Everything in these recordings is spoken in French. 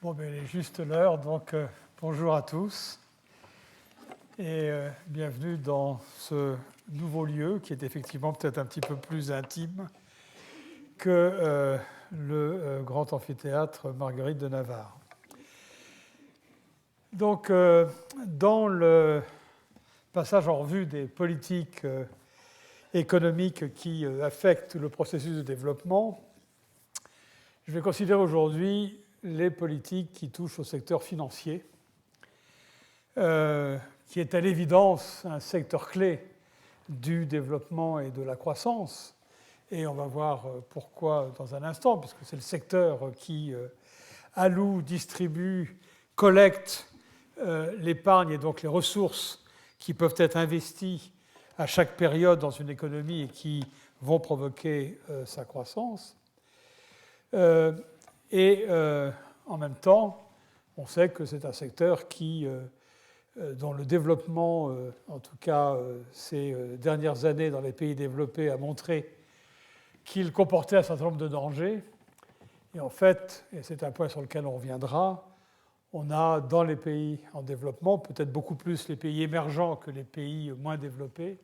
Bon, ben, il est juste l'heure, donc bonjour à tous et bienvenue dans ce nouveau lieu qui est effectivement peut-être un petit peu plus intime que le grand amphithéâtre Marguerite de Navarre. Donc, dans le passage en revue des politiques économiques qui affectent le processus de développement, je vais considérer aujourd'hui les politiques qui touchent au secteur financier, qui est à l'évidence un secteur clé du développement et de la croissance. Et on va voir pourquoi dans un instant, puisque c'est le secteur qui alloue, distribue, collecte l'épargne et donc les ressources qui peuvent être investies à chaque période dans une économie et qui vont provoquer sa croissance. En même temps, on sait que c'est un secteur dont le développement, en tout cas ces dernières années dans les pays développés, a montré qu'il comportait un certain nombre de dangers. Et en fait, et c'est un point sur lequel on reviendra, on a dans les pays en développement, peut-être beaucoup plus les pays émergents que les pays moins développés,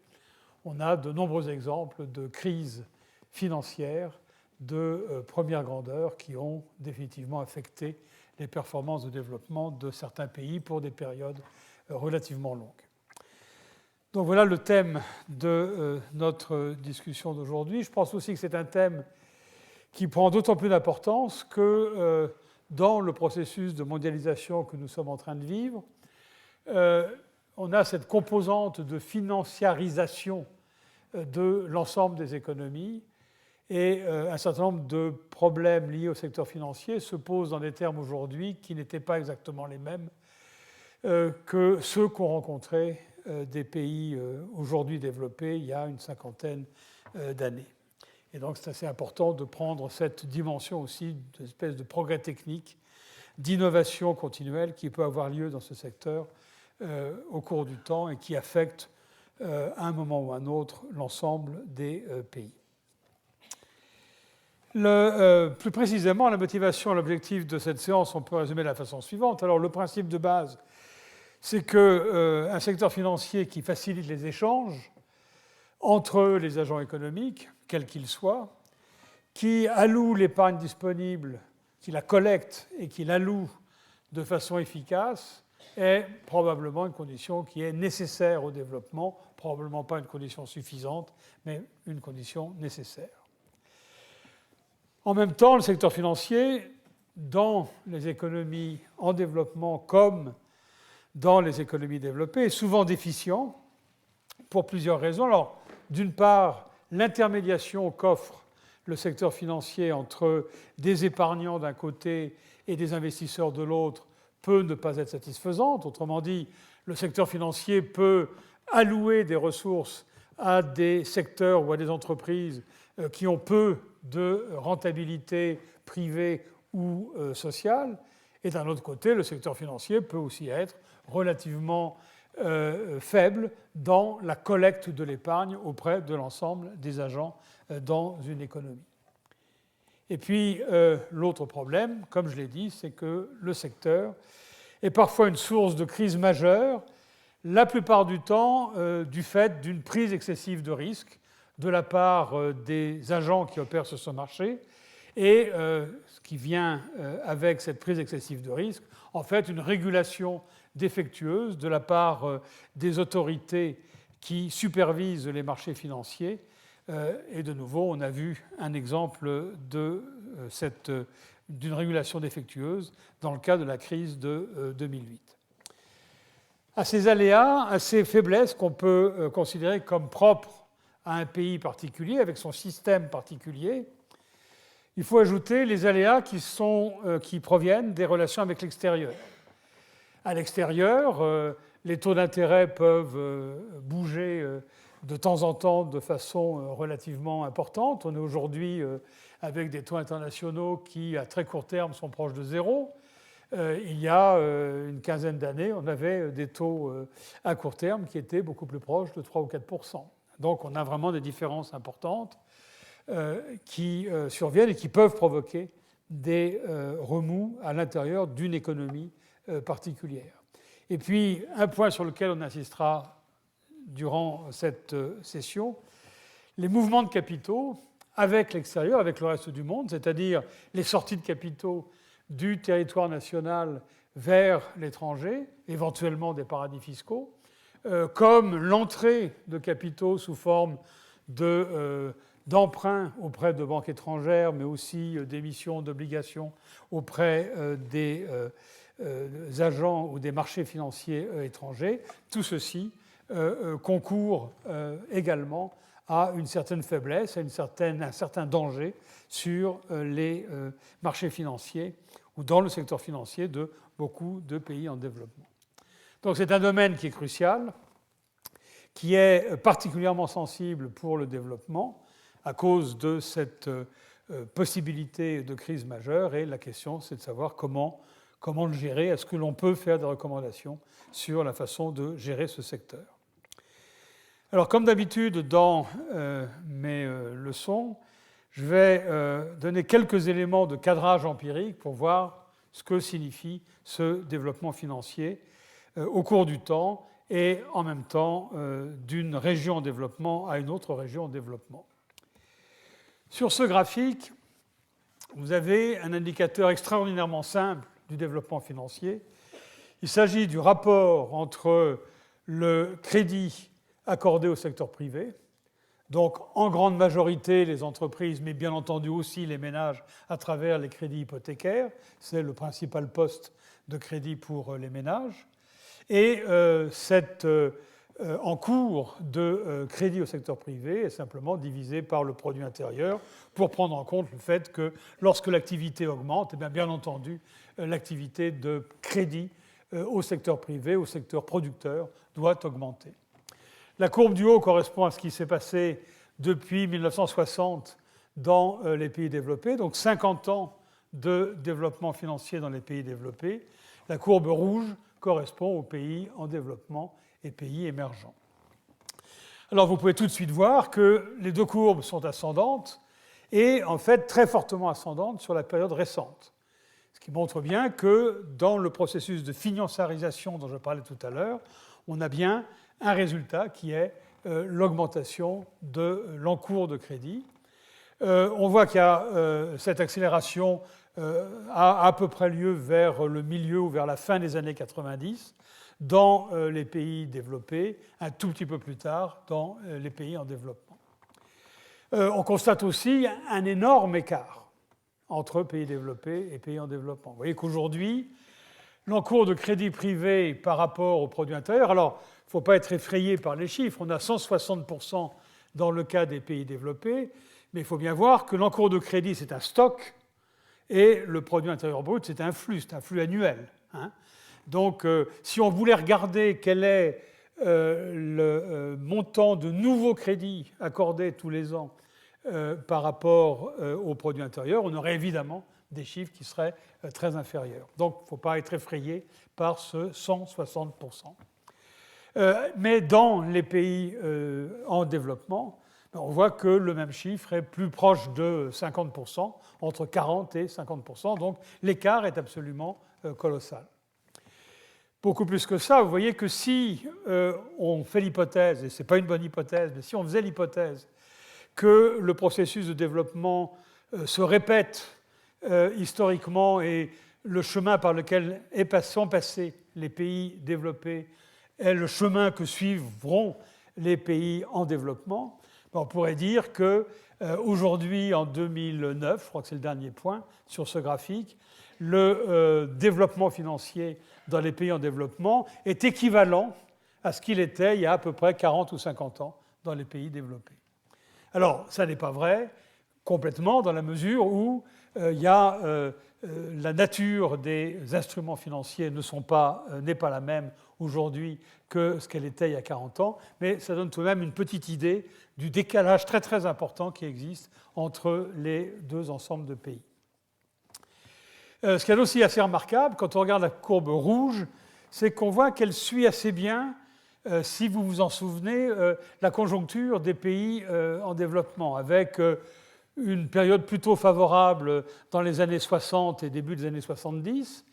on a de nombreux exemples de crises financières de première grandeur qui ont définitivement affecté les performances de développement de certains pays pour des périodes relativement longues. Donc voilà le thème de notre discussion d'aujourd'hui. Je pense aussi que c'est un thème qui prend d'autant plus d'importance que dans le processus de mondialisation que nous sommes en train de vivre, on a cette composante de financiarisation de l'ensemble des économies. Et un certain nombre de problèmes liés au secteur financier se posent dans des termes aujourd'hui qui n'étaient pas exactement les mêmes que ceux qu'ont rencontrés des pays aujourd'hui développés il y a une cinquantaine d'années. Et donc c'est assez important de prendre cette dimension aussi d'espèce de progrès technique, d'innovation continuelle qui peut avoir lieu dans ce secteur au cours du temps et qui affecte à un moment ou à un autre l'ensemble des pays. Plus précisément, la motivation et l'objectif de cette séance, on peut résumer de la façon suivante. Alors, le principe de base, c'est qu'un secteur financier qui facilite les échanges entre les agents économiques, quels qu'ils soient, qui alloue l'épargne disponible, qui la collecte et qui l'alloue de façon efficace, est probablement une condition qui est nécessaire au développement, probablement pas une condition suffisante, mais une condition nécessaire. En même temps, le secteur financier, dans les économies en développement comme dans les économies développées, est souvent déficient pour plusieurs raisons. Alors, d'une part, l'intermédiation qu'offre le secteur financier entre des épargnants d'un côté et des investisseurs de l'autre peut ne pas être satisfaisante. Autrement dit, le secteur financier peut allouer des ressources à des secteurs ou à des entreprises qui ont peu de rentabilité privée ou sociale. Et d'un autre côté, le secteur financier peut aussi être relativement faible dans la collecte de l'épargne auprès de l'ensemble des agents dans une économie. Et puis, l'autre problème, comme je l'ai dit, c'est que le secteur est parfois une source de crise majeure, la plupart du temps du fait d'une prise excessive de risque de la part des agents qui opèrent sur ce marché, et ce qui vient avec cette prise excessive de risque, en fait, une régulation défectueuse de la part des autorités qui supervisent les marchés financiers. Et de nouveau, on a vu un exemple d'une régulation défectueuse dans le cas de la crise de 2008. À ces aléas, à ces faiblesses qu'on peut considérer comme propres à un pays particulier, avec son système particulier, il faut ajouter les aléas qui proviennent des relations avec l'extérieur. À l'extérieur, les taux d'intérêt peuvent bouger de temps en temps de façon relativement importante. On est aujourd'hui avec des taux internationaux qui, à très court terme, sont proches de zéro. Il y a une quinzaine d'années, on avait des taux à court terme qui étaient beaucoup plus proches de 3 ou 4%. Donc on a vraiment des différences importantes qui surviennent et qui peuvent provoquer des remous à l'intérieur d'une économie particulière. Et puis, un point sur lequel on insistera durant cette session, les mouvements de capitaux avec l'extérieur, avec le reste du monde, c'est-à-dire les sorties de capitaux du territoire national vers l'étranger, éventuellement des paradis fiscaux, comme l'entrée de capitaux sous forme d'emprunts auprès de banques étrangères, mais aussi d'émissions d'obligations auprès des agents ou des marchés financiers étrangers. Tout ceci concourt également à une certaine faiblesse, à un certain danger sur les marchés financiers ou dans le secteur financier de beaucoup de pays en développement. Donc c'est un domaine qui est crucial, qui est particulièrement sensible pour le développement à cause de cette possibilité de crise majeure, et la question c'est de savoir comment le gérer. Est-ce que l'on peut faire des recommandations sur la façon de gérer ce secteur? Alors, comme d'habitude dans mes leçons, je vais donner quelques éléments de cadrage empirique pour voir ce que signifie ce développement financier au cours du temps et en même temps d'une région en développement à une autre région en développement. Sur ce graphique, vous avez un indicateur extraordinairement simple du développement financier. Il s'agit du rapport entre le crédit accordé au secteur privé, donc en grande majorité les entreprises, mais bien entendu aussi les ménages à travers les crédits hypothécaires, c'est le principal poste de crédit pour les ménages, et cet encours de crédit au secteur privé est simplement divisé par le produit intérieur pour prendre en compte le fait que lorsque l'activité augmente, eh bien entendu, l'activité de crédit au secteur privé, au secteur producteur, doit augmenter. La courbe du haut correspond à ce qui s'est passé depuis 1960 dans les pays développés, donc 50 ans de développement financier dans les pays développés. La courbe rouge correspond aux pays en développement et pays émergents. Alors vous pouvez tout de suite voir que les deux courbes sont ascendantes et en fait très fortement ascendantes sur la période récente. Ce qui montre bien que dans le processus de financiarisation dont je parlais tout à l'heure, on a bien un résultat qui est l'augmentation de l'encours de crédit. On voit qu'il y a cette accélération a à peu près lieu vers le milieu ou vers la fin des années 90 dans les pays développés, un tout petit peu plus tard dans les pays en développement. On constate aussi un énorme écart entre pays développés et pays en développement. Vous voyez qu'aujourd'hui, l'encours de crédit privé par rapport au produit intérieur, alors il ne faut pas être effrayé par les chiffres, on a 160% dans le cas des pays développés, mais il faut bien voir que l'encours de crédit, c'est un stock, et le produit intérieur brut, c'est un flux annuel. Donc, si on voulait regarder quel est le montant de nouveaux crédits accordés tous les ans par rapport au produit intérieur, on aurait évidemment des chiffres qui seraient très inférieurs. Donc, il ne faut pas être effrayé par ce 160%. Mais dans les pays en développement, on voit que le même chiffre est plus proche de 50%, entre 40 et 50%, donc l'écart est absolument colossal. Beaucoup plus que ça, vous voyez que si on fait l'hypothèse, et ce n'est pas une bonne hypothèse, mais si on faisait l'hypothèse que le processus de développement se répète historiquement et le chemin par lequel sont passés les pays développés est le chemin que suivront les pays en développement, on pourrait dire qu'aujourd'hui, en 2009, je crois que c'est le dernier point sur ce graphique, le développement financier dans les pays en développement est équivalent à ce qu'il était il y a à peu près 40 ou 50 ans dans les pays développés. Alors, ça n'est pas vrai complètement dans la mesure où la nature des instruments financiers n'est pas la même aujourd'hui que ce qu'elle était il y a 40 ans, mais ça donne tout de même une petite idée du décalage très très important qui existe entre les deux ensembles de pays. Ce qui est aussi assez remarquable, quand on regarde la courbe rouge, c'est qu'on voit qu'elle suit assez bien, si vous vous en souvenez, la conjoncture des pays en développement, avec une période plutôt favorable dans les années 60 et début des années 70,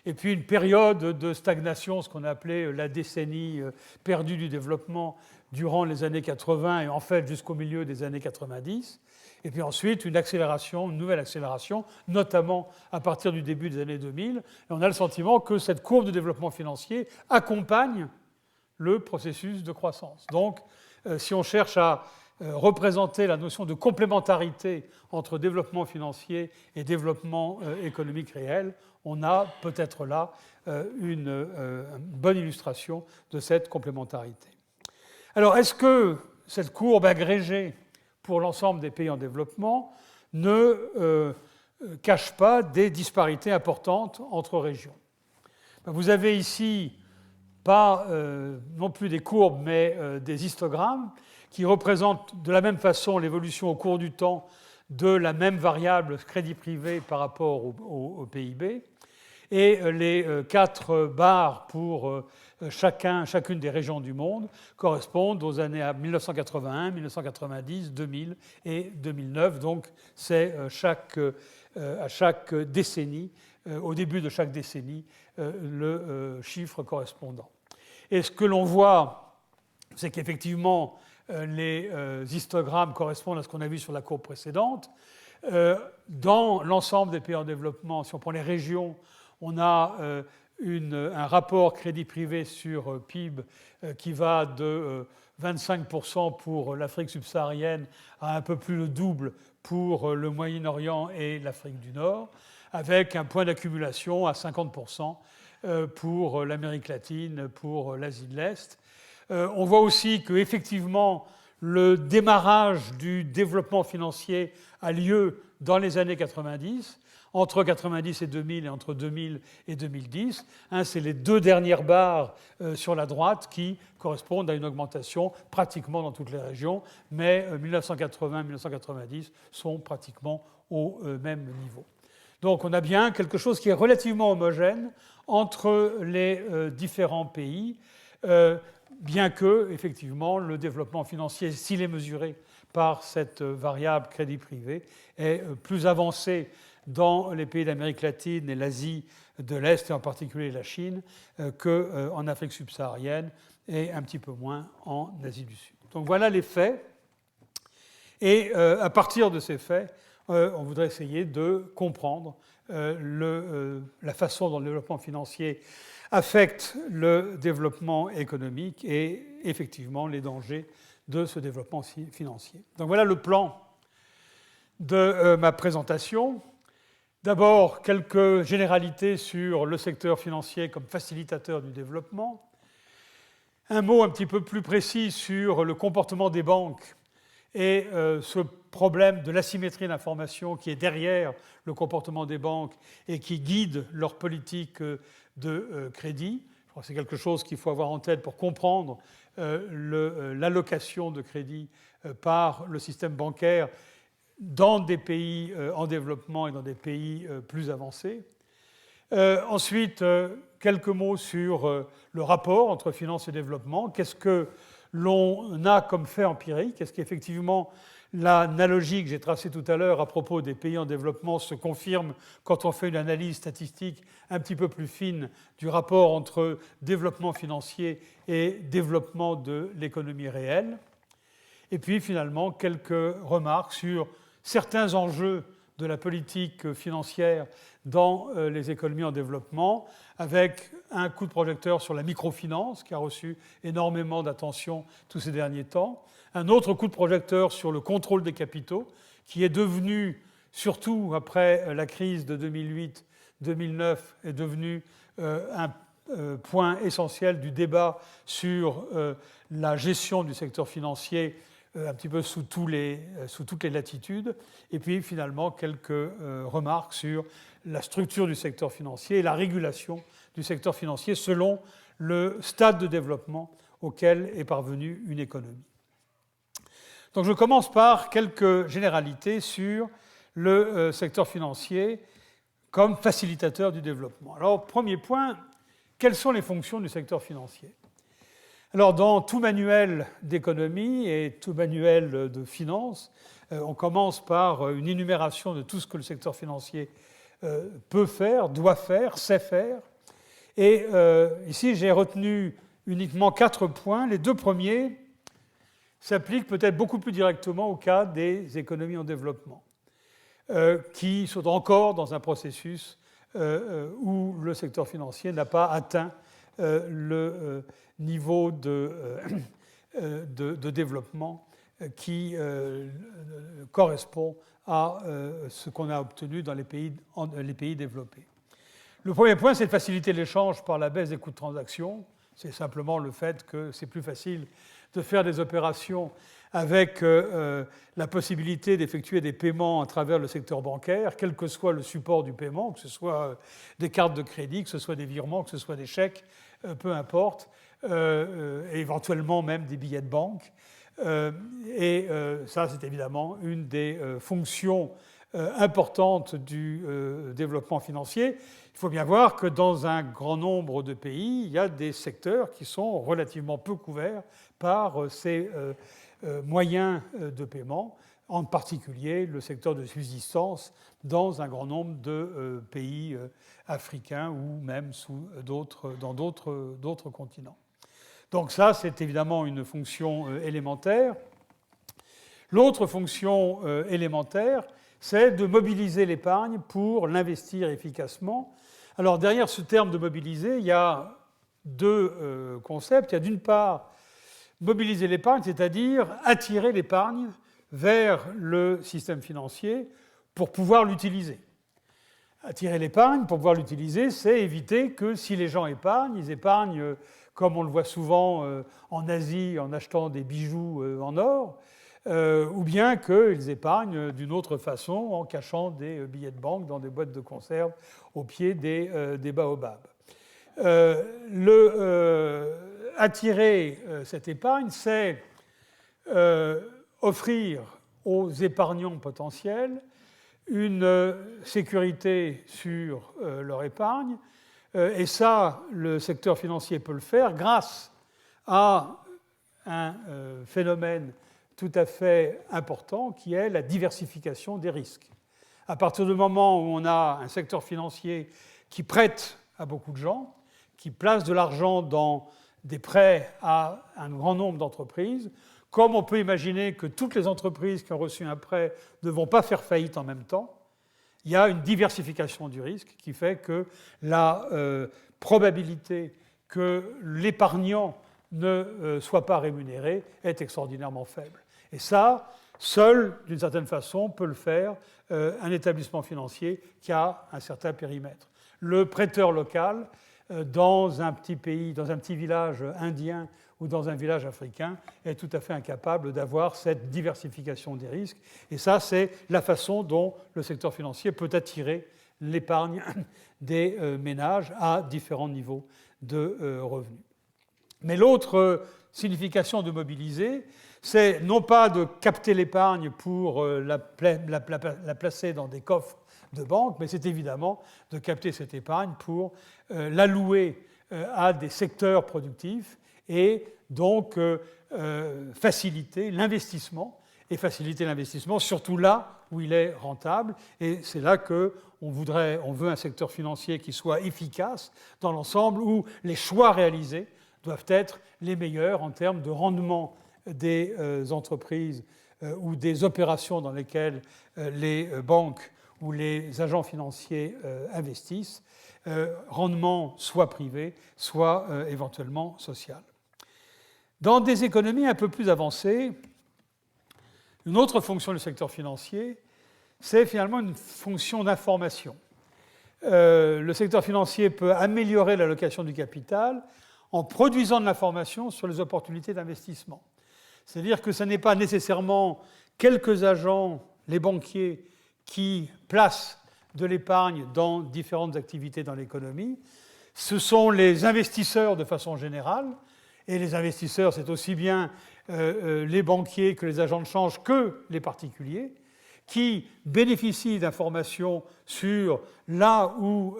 et puis une période de stagnation, ce qu'on a appelé la décennie perdue du développement durant les années 80 et en fait jusqu'au milieu des années 90. Et puis ensuite, une accélération, une nouvelle accélération, notamment à partir du début des années 2000. Et on a le sentiment que cette courbe de développement financier accompagne le processus de croissance. Donc, si on cherche à représenter la notion de complémentarité entre développement financier et développement économique réel, on a peut-être là une bonne illustration de cette complémentarité. Alors, est-ce que cette courbe agrégée pour l'ensemble des pays en développement ne cache pas des disparités importantes entre régions? Vous avez ici, pas non plus des courbes, mais des histogrammes qui représentent de la même façon l'évolution au cours du temps de la même variable crédit privé par rapport au PIB. Et les 4 barres pour chacune des régions du monde correspondent aux années 1981, 1990, 2000 et 2009. Donc c'est à chaque décennie, au début de chaque décennie, le chiffre correspondant. Et ce que l'on voit, c'est qu'effectivement, les histogrammes correspondent à ce qu'on a vu sur la courbe précédente. Dans l'ensemble des pays en développement, si on prend les régions, on a un rapport crédit privé sur PIB qui va de 25% pour l'Afrique subsaharienne à un peu plus le double pour le Moyen-Orient et l'Afrique du Nord, avec un point d'accumulation à 50% pour l'Amérique latine, pour l'Asie de l'Est. On voit aussi qu'effectivement, le démarrage du développement financier a lieu dans les années 90, entre 90 et 2000 et entre 2000 et 2010. C'est les 2 dernières barres sur la droite qui correspondent à une augmentation pratiquement dans toutes les régions, mais 1980-1990 sont pratiquement au même niveau. Donc on a bien quelque chose qui est relativement homogène entre les différents pays, bien que, effectivement, le développement financier, s'il est mesuré par cette variable crédit privé, est plus avancé dans les pays d'Amérique latine et l'Asie de l'Est, et en particulier la Chine, qu'en Afrique subsaharienne et un petit peu moins en Asie du Sud. Donc voilà les faits. Et à partir de ces faits, on voudrait essayer de comprendre la façon dont le développement financier affecte le développement économique et effectivement les dangers de ce développement financier. Donc voilà le plan de ma présentation. D'abord, quelques généralités sur le secteur financier comme facilitateur du développement. Un mot un petit peu plus précis sur le comportement des banques et ce problème de l'asymétrie d'information qui est derrière le comportement des banques et qui guide leur politique de crédit. Je crois que c'est quelque chose qu'il faut avoir en tête pour comprendre l'allocation de crédit par le système bancaire dans des pays en développement et dans des pays plus avancés. Ensuite, quelques mots sur le rapport entre finance et développement. Qu'est-ce que l'on a comme fait empirique? Est-ce qu'effectivement l'analogie que j'ai tracée tout à l'heure à propos des pays en développement se confirme quand on fait une analyse statistique un petit peu plus fine du rapport entre développement financier et développement de l'économie réelle? Et puis finalement, quelques remarques sur certains enjeux de la politique financière dans les économies en développement, avec un coup de projecteur sur la microfinance, qui a reçu énormément d'attention tous ces derniers temps, un autre coup de projecteur sur le contrôle des capitaux, qui est devenu, surtout après la crise de 2008-2009, est devenu un point essentiel du débat sur la gestion du secteur financier un petit peu sous toutes les latitudes, et puis finalement quelques remarques sur la structure du secteur financier et la régulation du secteur financier selon le stade de développement auquel est parvenue une économie. Donc je commence par quelques généralités sur le secteur financier comme facilitateur du développement. Alors, premier point, quelles sont les fonctions du secteur financier? Alors, dans tout manuel d'économie et tout manuel de finance, on commence par une énumération de tout ce que le secteur financier peut faire, doit faire, sait faire. Et ici, j'ai retenu uniquement 4 points. Les 2 premiers s'appliquent peut-être beaucoup plus directement au cas des économies en développement, qui sont encore dans un processus où le secteur financier n'a pas atteint le niveau de développement qui correspond à ce qu'on a obtenu dans les pays développés. Le premier point, c'est de faciliter l'échange par la baisse des coûts de transaction. C'est simplement le fait que c'est plus facile de faire des opérations avec la possibilité d'effectuer des paiements à travers le secteur bancaire, quel que soit le support du paiement, que ce soit des cartes de crédit, que ce soit des virements, que ce soit des chèques, peu importe, et éventuellement même des billets de banque. Et ça, c'est évidemment une des fonctions importantes du développement financier. Il faut bien voir que dans un grand nombre de pays, il y a des secteurs qui sont relativement peu couverts par ces moyens de paiement, en particulier le secteur de subsistance dans un grand nombre de pays africains ou même dans d'autres continents. Donc ça, c'est évidemment une fonction élémentaire. L'autre fonction élémentaire, c'est de mobiliser l'épargne pour l'investir efficacement. Alors derrière ce terme de mobiliser, il y a 2 concepts. Il y a d'une part mobiliser l'épargne, c'est-à-dire attirer l'épargne vers le système financier pour pouvoir l'utiliser. Attirer l'épargne pour pouvoir l'utiliser, c'est éviter que si les gens épargnent, ils épargnent comme on le voit souvent en Asie en achetant des bijoux en or, ou bien qu'ils épargnent d'une autre façon en cachant des billets de banque dans des boîtes de conserve au pied des baobabs. Attirer cette épargne, c'est offrir aux épargnants potentiels une sécurité sur leur épargne, et ça, le secteur financier peut le faire grâce à un phénomène tout à fait important qui est la diversification des risques. À partir du moment où on a un secteur financier qui prête à beaucoup de gens, qui place de l'argent dans des prêts à un grand nombre d'entreprises, comme on peut imaginer que toutes les entreprises qui ont reçu un prêt ne vont pas faire faillite en même temps, il y a une diversification du risque qui fait que la probabilité que l'épargnant ne soit pas rémunéré est extraordinairement faible. Et ça, seul, d'une certaine façon, peut le faire un établissement financier qui a un certain périmètre. Le prêteur local, dans un petit pays, dans un petit village indien ou dans un village africain, est tout à fait incapable d'avoir cette diversification des risques. Et ça, c'est la façon dont le secteur financier peut attirer l'épargne des ménages à différents niveaux de revenus. Mais l'autre signification de mobiliser, c'est non pas de capter l'épargne pour la placer dans des coffres de banque, mais c'est évidemment de capter cette épargne pour l'allouer à des secteurs productifs et donc faciliter l'investissement, et faciliter l'investissement surtout là où il est rentable. Et c'est là qu'on veut un secteur financier qui soit efficace dans l'ensemble, où les choix réalisés doivent être les meilleurs en termes de rendement des entreprises ou des opérations dans lesquelles les banques ou les agents financiers investissent, rendement soit privé, soit éventuellement social. Dans des économies un peu plus avancées, une autre fonction du secteur financier, c'est finalement une fonction d'information. Le secteur financier peut améliorer l'allocation du capital en produisant de l'information sur les opportunités d'investissement. C'est-à-dire que ce n'est pas nécessairement quelques agents, les banquiers, qui placent de l'épargne dans différentes activités dans l'économie. Ce sont les investisseurs de façon générale, et les investisseurs, c'est aussi bien les banquiers que les agents de change que les particuliers, qui bénéficient d'informations sur là où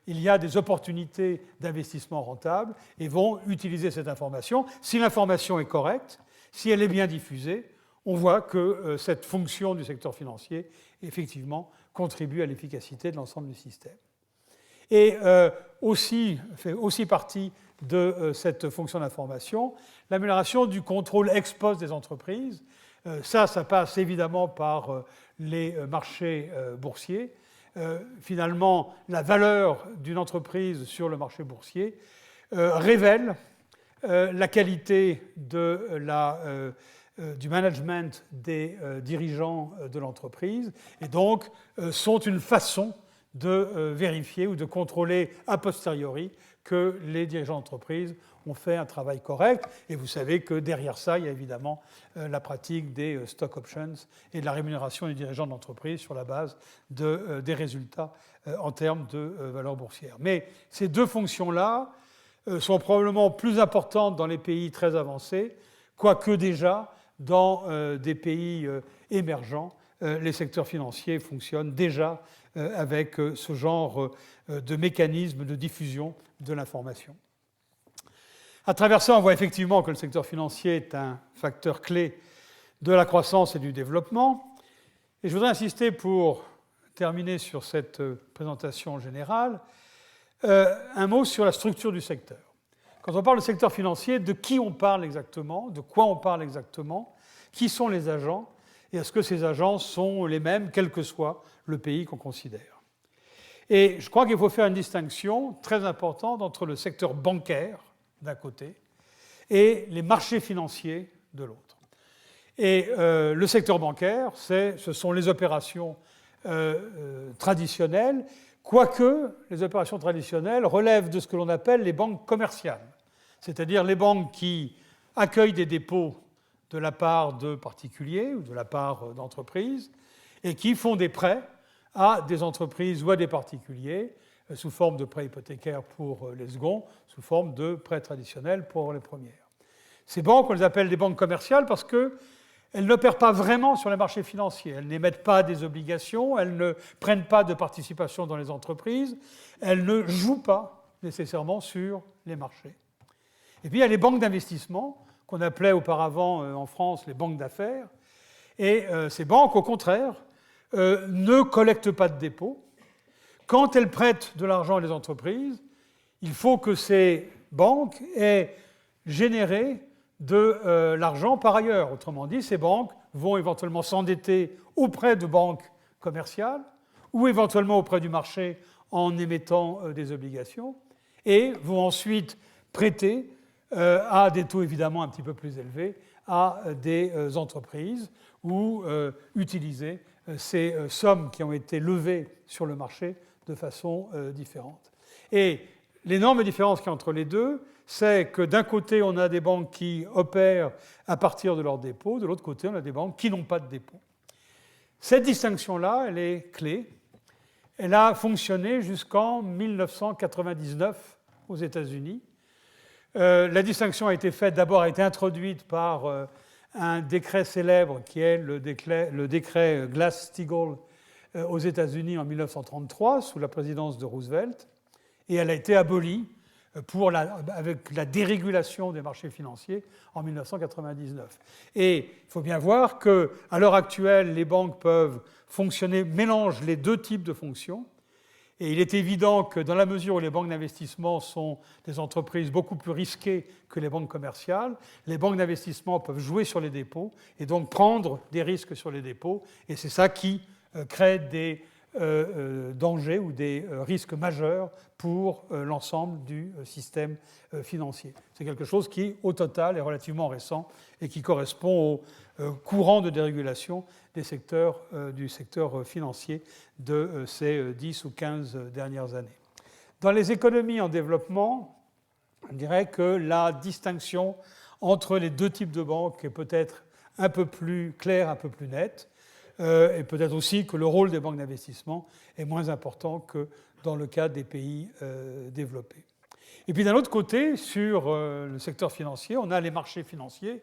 il y a des opportunités d'investissement rentable et vont utiliser cette information. Si l'information est correcte, si elle est bien diffusée, on voit que cette fonction du secteur financier, effectivement, contribue à l'efficacité de l'ensemble du système. Et fait aussi partie de cette fonction d'information l'amélioration du contrôle ex post des entreprises. Ça passe évidemment par les marchés boursiers. Finalement, la valeur d'une entreprise sur le marché boursier révèle la qualité du management des dirigeants de l'entreprise et donc sont une façon de vérifier ou de contrôler a posteriori que les dirigeants d'entreprise ont fait un travail correct. Et vous savez que derrière ça, il y a évidemment la pratique des stock options et de la rémunération des dirigeants d'entreprise sur la base des résultats en termes de valeur boursière. Mais ces deux fonctions-là sont probablement plus importantes dans les pays très avancés, quoique déjà dans des pays émergents, les secteurs financiers fonctionnent déjà avec ce genre de mécanisme de diffusion de l'information. À travers ça, on voit effectivement que le secteur financier est un facteur clé de la croissance et du développement. Et je voudrais insister, pour terminer sur cette présentation générale, un mot sur la structure du secteur. Quand on parle de secteur financier, de qui on parle exactement, de quoi on parle exactement, qui sont les agents, et est-ce que ces agents sont les mêmes, quel que soit le pays qu'on considère. Et je crois qu'il faut faire une distinction très importante entre le secteur bancaire, d'un côté, et les marchés financiers de l'autre. Et le secteur bancaire, ce sont les opérations traditionnelles, quoique les opérations traditionnelles relèvent de ce que l'on appelle les banques commerciales, c'est-à-dire les banques qui accueillent des dépôts de la part de particuliers ou de la part d'entreprises et qui font des prêts à des entreprises ou à des particuliers sous forme de prêts hypothécaires pour les seconds, sous forme de prêts traditionnels pour les premières. Ces banques, on les appelle des banques commerciales parce qu'elles n'opèrent pas vraiment sur les marchés financiers. Elles n'émettent pas des obligations, elles ne prennent pas de participation dans les entreprises, elles ne jouent pas nécessairement sur les marchés. Et puis il y a les banques d'investissement, qu'on appelait auparavant en France les banques d'affaires. Et ces banques, au contraire, ne collectent pas de dépôts. Quand elles prêtent de l'argent à des entreprises, il faut que ces banques aient généré de l'argent par ailleurs. Autrement dit, ces banques vont éventuellement s'endetter auprès de banques commerciales ou éventuellement auprès du marché en émettant des obligations et vont ensuite prêter à des taux évidemment un petit peu plus élevés à des entreprises ou utiliser ces sommes qui ont été levées sur le marché de façon différente. Et l'énorme différence qu'il y a entre les deux, c'est que d'un côté, on a des banques qui opèrent à partir de leurs dépôts, de l'autre côté, on a des banques qui n'ont pas de dépôts. Cette distinction-là, elle est clé. Elle a fonctionné jusqu'en 1999 aux États-Unis. La distinction a été faite, d'abord a été introduite par un décret célèbre qui est le décret Glass-Steagall aux États-Unis en 1933 sous la présidence de Roosevelt, et elle a été abolie avec la dérégulation des marchés financiers en 1999. Et il faut bien voir qu'à l'heure actuelle, les banques peuvent mélangent les deux types de fonctions. Et il est évident que dans la mesure où les banques d'investissement sont des entreprises beaucoup plus risquées que les banques commerciales, les banques d'investissement peuvent jouer sur les dépôts et donc prendre des risques sur les dépôts. Et c'est ça qui crée des dangers ou des risques majeurs pour l'ensemble du système financier. C'est quelque chose qui, au total, est relativement récent et qui correspond au courant de dérégulation du secteur financier de ces 10 ou 15 dernières années. Dans les économies en développement, on dirait que la distinction entre les deux types de banques est peut-être un peu plus claire, un peu plus nette, et peut-être aussi que le rôle des banques d'investissement est moins important que dans le cas des pays développés. Et puis d'un autre côté, sur le secteur financier, on a les marchés financiers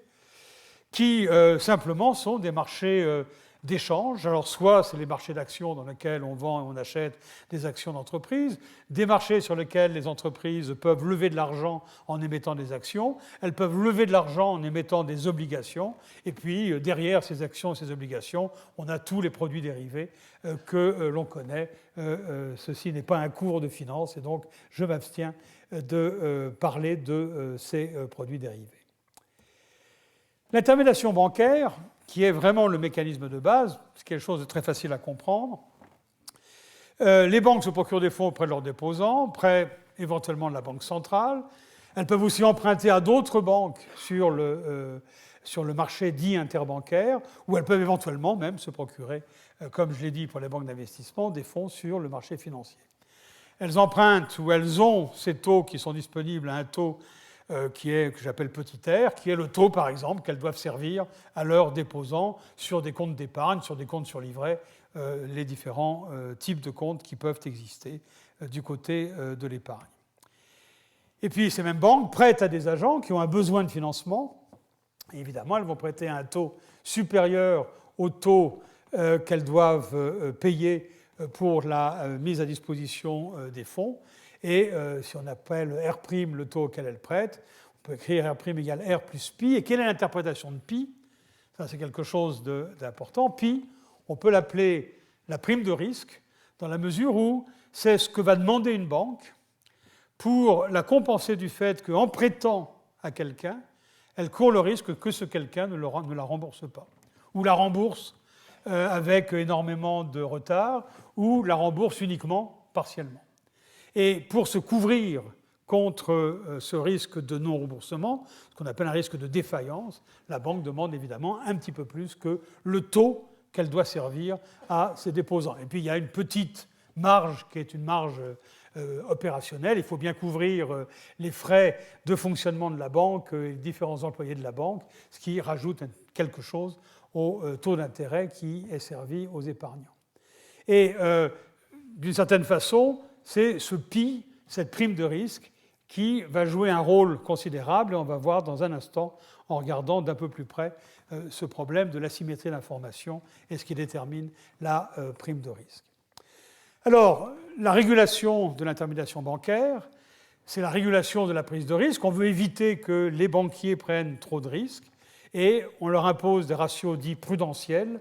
qui simplement sont des marchés d'échange. Alors soit c'est les marchés d'actions dans lesquels on vend et on achète des actions d'entreprise, des marchés sur lesquels les entreprises peuvent lever de l'argent en émettant des actions, elles peuvent lever de l'argent en émettant des obligations, et puis derrière ces actions et ces obligations, on a tous les produits dérivés que l'on connaît. Ceci n'est pas un cours de finance, et donc je m'abstiens de parler de ces produits dérivés. L'intermédiation bancaire, qui est vraiment le mécanisme de base, c'est quelque chose de très facile à comprendre. Les banques se procurent des fonds auprès de leurs déposants, auprès éventuellement de la banque centrale. Elles peuvent aussi emprunter à d'autres banques sur le marché dit interbancaire, ou elles peuvent éventuellement même se procurer, comme je l'ai dit pour les banques d'investissement, des fonds sur le marché financier. Elles empruntent ou elles ont ces taux qui sont disponibles à un taux que j'appelle petit r, qui est le taux, par exemple, qu'elles doivent servir à leurs déposants sur des comptes d'épargne, sur des comptes sur livret, les différents types de comptes qui peuvent exister du côté de l'épargne. Et puis, ces mêmes banques prêtent à des agents qui ont un besoin de financement. Et évidemment, elles vont prêter à un taux supérieur au taux qu'elles doivent payer pour la mise à disposition des fonds. Et si on appelle R' le taux auquel elles prêtent, on peut écrire R' égale R plus pi. Et quelle est l'interprétation de pi? Ça, c'est quelque chose d'important. Pi, on peut l'appeler la prime de risque, dans la mesure où c'est ce que va demander une banque pour la compenser du fait qu'en prêtant à quelqu'un, elle court le risque que ce quelqu'un ne la rembourse pas, ou la rembourse avec énormément de retard, ou la rembourse uniquement partiellement. Et pour se couvrir contre ce risque de non-remboursement, ce qu'on appelle un risque de défaillance, la banque demande évidemment un petit peu plus que le taux qu'elle doit servir à ses déposants. Et puis il y a une petite marge qui est une marge opérationnelle. Il faut bien couvrir les frais de fonctionnement de la banque et les différents employés de la banque, ce qui rajoute quelque chose au taux d'intérêt qui est servi aux épargnants. Et d'une certaine façon, c'est ce pi, cette prime de risque, qui va jouer un rôle considérable, et on va voir dans un instant, en regardant d'un peu plus près, ce problème de l'asymétrie d'information et ce qui détermine la prime de risque. Alors, la régulation de l'intermédiation bancaire, c'est la régulation de la prise de risque. On veut éviter que les banquiers prennent trop de risques, et on leur impose des ratios dits prudentiels,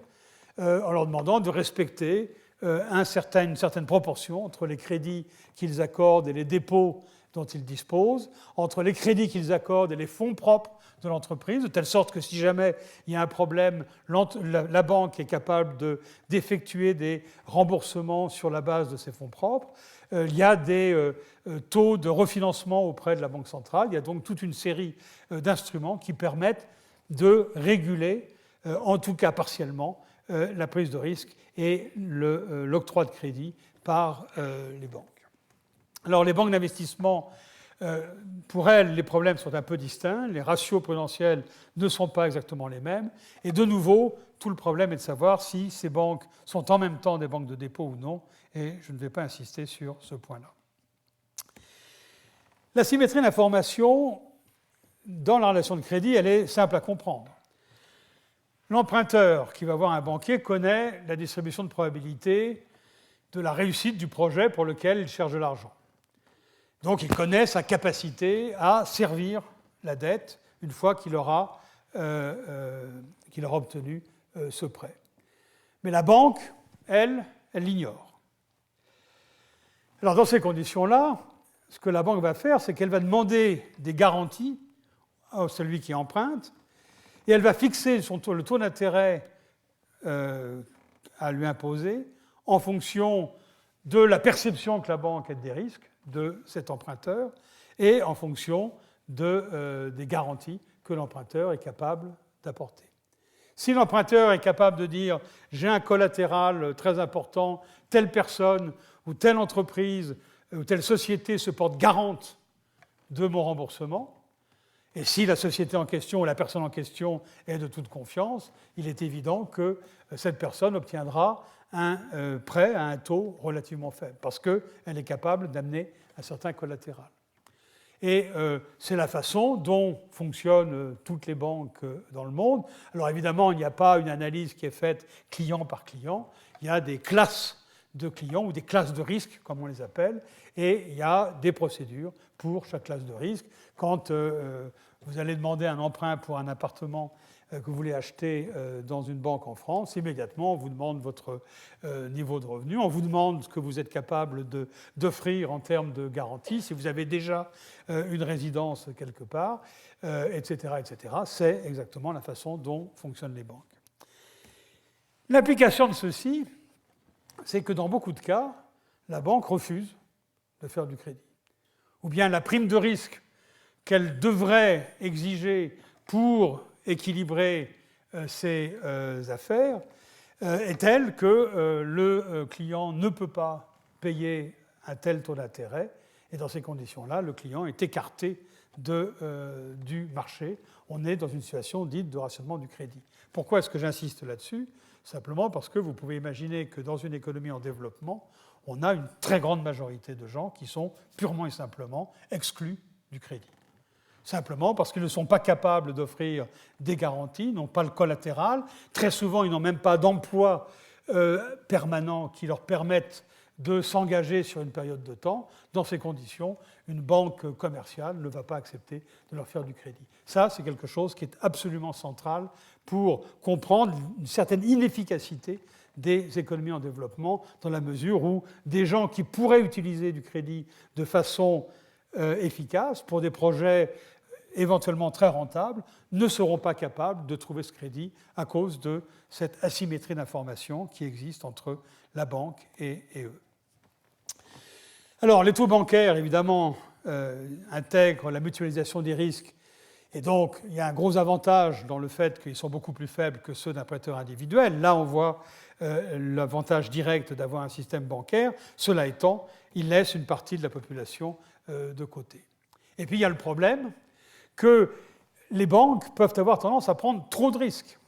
en leur demandant de respecter une certaine proportion entre les crédits qu'ils accordent et les dépôts dont ils disposent, entre les crédits qu'ils accordent et les fonds propres de l'entreprise, de telle sorte que si jamais il y a un problème, la banque est capable d'effectuer des remboursements sur la base de ses fonds propres. Il y a des taux de refinancement auprès de la Banque centrale. Il y a donc toute une série d'instruments qui permettent de réguler, en tout cas partiellement, la prise de risque et l'octroi de crédit par les banques. Alors les banques d'investissement, pour elles, les problèmes sont un peu distincts, les ratios prudentiels ne sont pas exactement les mêmes, et de nouveau, tout le problème est de savoir si ces banques sont en même temps des banques de dépôt ou non, et je ne vais pas insister sur ce point-là. La symétrie d'information dans la relation de crédit, elle est simple à comprendre. L'emprunteur qui va voir un banquier connaît la distribution de probabilité de la réussite du projet pour lequel il cherche de l'argent. Donc il connaît sa capacité à servir la dette une fois qu'il aura obtenu ce prêt. Mais la banque, elle l'ignore. Alors dans ces conditions-là, ce que la banque va faire, c'est qu'elle va demander des garanties à celui qui emprunte, et elle va fixer le taux d'intérêt à lui imposer en fonction de la perception que la banque a des risques de cet emprunteur et en fonction des garanties que l'emprunteur est capable d'apporter. Si l'emprunteur est capable de dire « j'ai un collatéral très important, telle personne ou telle entreprise ou telle société se porte garante de mon remboursement », et si la société en question ou la personne en question est de toute confiance, il est évident que cette personne obtiendra un prêt à un taux relativement faible, parce qu'elle est capable d'amener un certain collatéral. Et c'est la façon dont fonctionnent toutes les banques dans le monde. Alors évidemment, il n'y a pas une analyse qui est faite client par client. Il y a des classes de clients ou des classes de risque, comme on les appelle, et il y a des procédures pour chaque classe de risque. Quand vous allez demander un emprunt pour un appartement que vous voulez acheter dans une banque en France, immédiatement, on vous demande votre niveau de revenu, on vous demande ce que vous êtes capable d'offrir en termes de garantie, si vous avez déjà une résidence quelque part, etc., etc. C'est exactement la façon dont fonctionnent les banques. L'application de ceci, c'est que dans beaucoup de cas, la banque refuse de faire du crédit. Ou bien la prime de risque qu'elle devrait exiger pour équilibrer ses affaires est telle que le client ne peut pas payer un tel taux d'intérêt, et dans ces conditions-là, le client est écarté du marché. On est dans une situation dite de rationnement du crédit. Pourquoi est-ce que j'insiste là-dessus ? Simplement parce que vous pouvez imaginer que dans une économie en développement, on a une très grande majorité de gens qui sont purement et simplement exclus du crédit. Simplement parce qu'ils ne sont pas capables d'offrir des garanties, n'ont pas le collatéral. Très souvent, ils n'ont même pas d'emploi permanent qui leur permette de s'engager sur une période de temps. Dans ces conditions, une banque commerciale ne va pas accepter de leur faire du crédit. Ça, c'est quelque chose qui est absolument central pour comprendre une certaine inefficacité des économies en développement, dans la mesure où des gens qui pourraient utiliser du crédit de façon efficace pour des projets éventuellement très rentables ne seront pas capables de trouver ce crédit à cause de cette asymétrie d'information qui existe entre la banque et eux. Alors, les taux bancaires, évidemment, intègrent la mutualisation des risques, et donc il y a un gros avantage dans le fait qu'ils sont beaucoup plus faibles que ceux d'un prêteur individuel. Là, on voit l'avantage direct d'avoir un système bancaire. Cela étant, il laisse une partie de la population de côté. Et puis, il y a le problème que les banques peuvent avoir tendance à prendre trop de risques.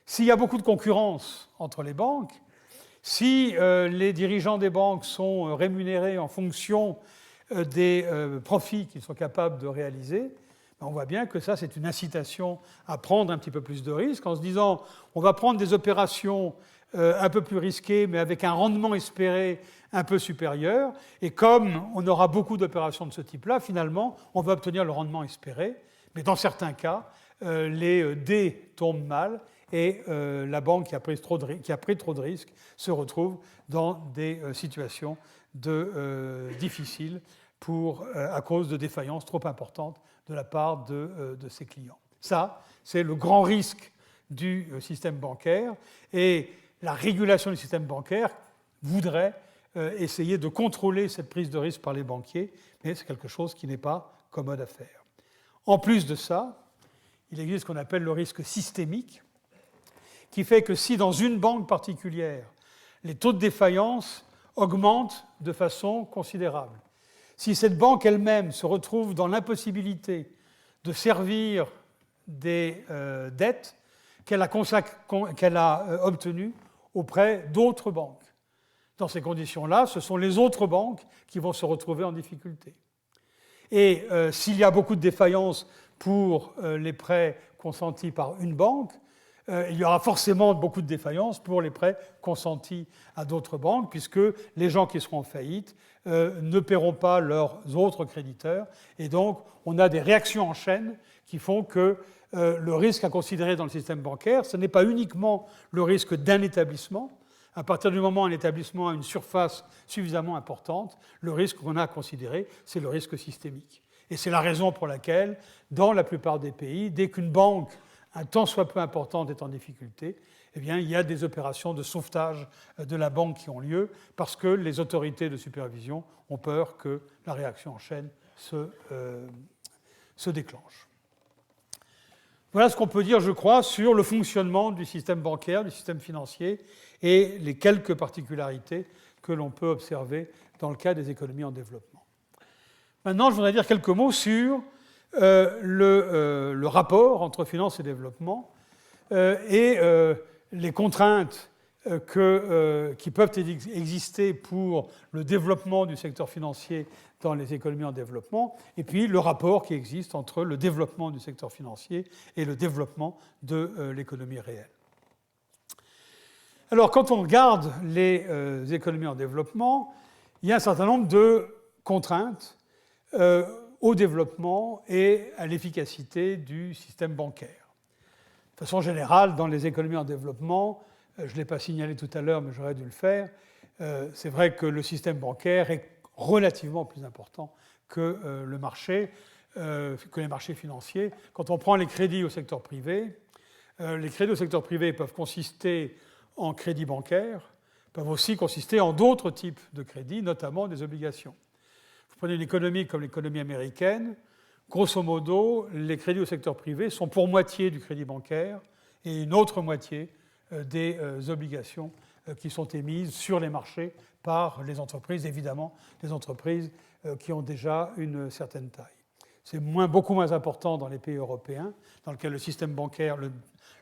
S'il y a beaucoup de concurrence entre les banques, si les dirigeants des banques sont rémunérés en fonction des profits qu'ils sont capables de réaliser, on voit bien que ça, c'est une incitation à prendre un petit peu plus de risques, en se disant on va prendre des opérations un peu plus risquées, mais avec un rendement espéré un peu supérieur, et comme on aura beaucoup d'opérations de ce type-là, finalement, on va obtenir le rendement espéré, mais dans certains cas, les dés tombent mal, et la banque qui a pris trop de risques se retrouve dans des situations difficiles à cause de défaillances trop importantes de la part de ses clients. Ça, c'est le grand risque du système bancaire, et la régulation du système bancaire voudrait essayer de contrôler cette prise de risque par les banquiers, mais c'est quelque chose qui n'est pas commode à faire. En plus de ça, il existe ce qu'on appelle le risque systémique, qui fait que si dans une banque particulière, les taux de défaillance augmentent de façon considérable, si cette banque elle-même se retrouve dans l'impossibilité de servir des dettes qu'elle a obtenues auprès d'autres banques, dans ces conditions-là, ce sont les autres banques qui vont se retrouver en difficulté. Et s'il y a beaucoup de défaillances pour les prêts consentis par une banque, il y aura forcément beaucoup de défaillances pour les prêts consentis à d'autres banques, puisque les gens qui seront en faillite ne paieront pas leurs autres créditeurs. Et donc, on a des réactions en chaîne qui font que le risque à considérer dans le système bancaire, ce n'est pas uniquement le risque d'un établissement. À partir du moment où un établissement a une surface suffisamment importante, le risque qu'on a à considérer, c'est le risque systémique. Et c'est la raison pour laquelle, dans la plupart des pays, dès qu'une banque, un tant soit peu importante, est en difficulté, eh bien, il y a des opérations de sauvetage de la banque qui ont lieu, parce que les autorités de supervision ont peur que la réaction en chaîne se déclenche. Voilà ce qu'on peut dire, je crois, sur le fonctionnement du système bancaire, du système financier, et les quelques particularités que l'on peut observer dans le cas des économies en développement. Maintenant, je voudrais dire quelques mots sur le rapport entre finance et développement et les contraintes qui peuvent exister pour le développement du secteur financier dans les économies en développement, et puis le rapport qui existe entre le développement du secteur financier et le développement de l'économie réelle. Alors, quand on regarde les économies en développement, il y a un certain nombre de contraintes au développement et à l'efficacité du système bancaire. De façon générale, dans les économies en développement, je ne l'ai pas signalé tout à l'heure, mais j'aurais dû le faire, c'est vrai que le système bancaire est relativement plus important que le marché, que les marchés financiers. Quand on prend les crédits au secteur privé, les crédits au secteur privé peuvent consister en crédits bancaires, peuvent aussi consister en d'autres types de crédits, notamment des obligations. Vous prenez une économie comme l'économie américaine, grosso modo, les crédits au secteur privé sont pour moitié du crédit bancaire et une autre moitié des obligations qui sont émises sur les marchés par les entreprises, évidemment, des entreprises qui ont déjà une certaine taille. C'est beaucoup moins important dans les pays européens, dans lesquels le système bancaire,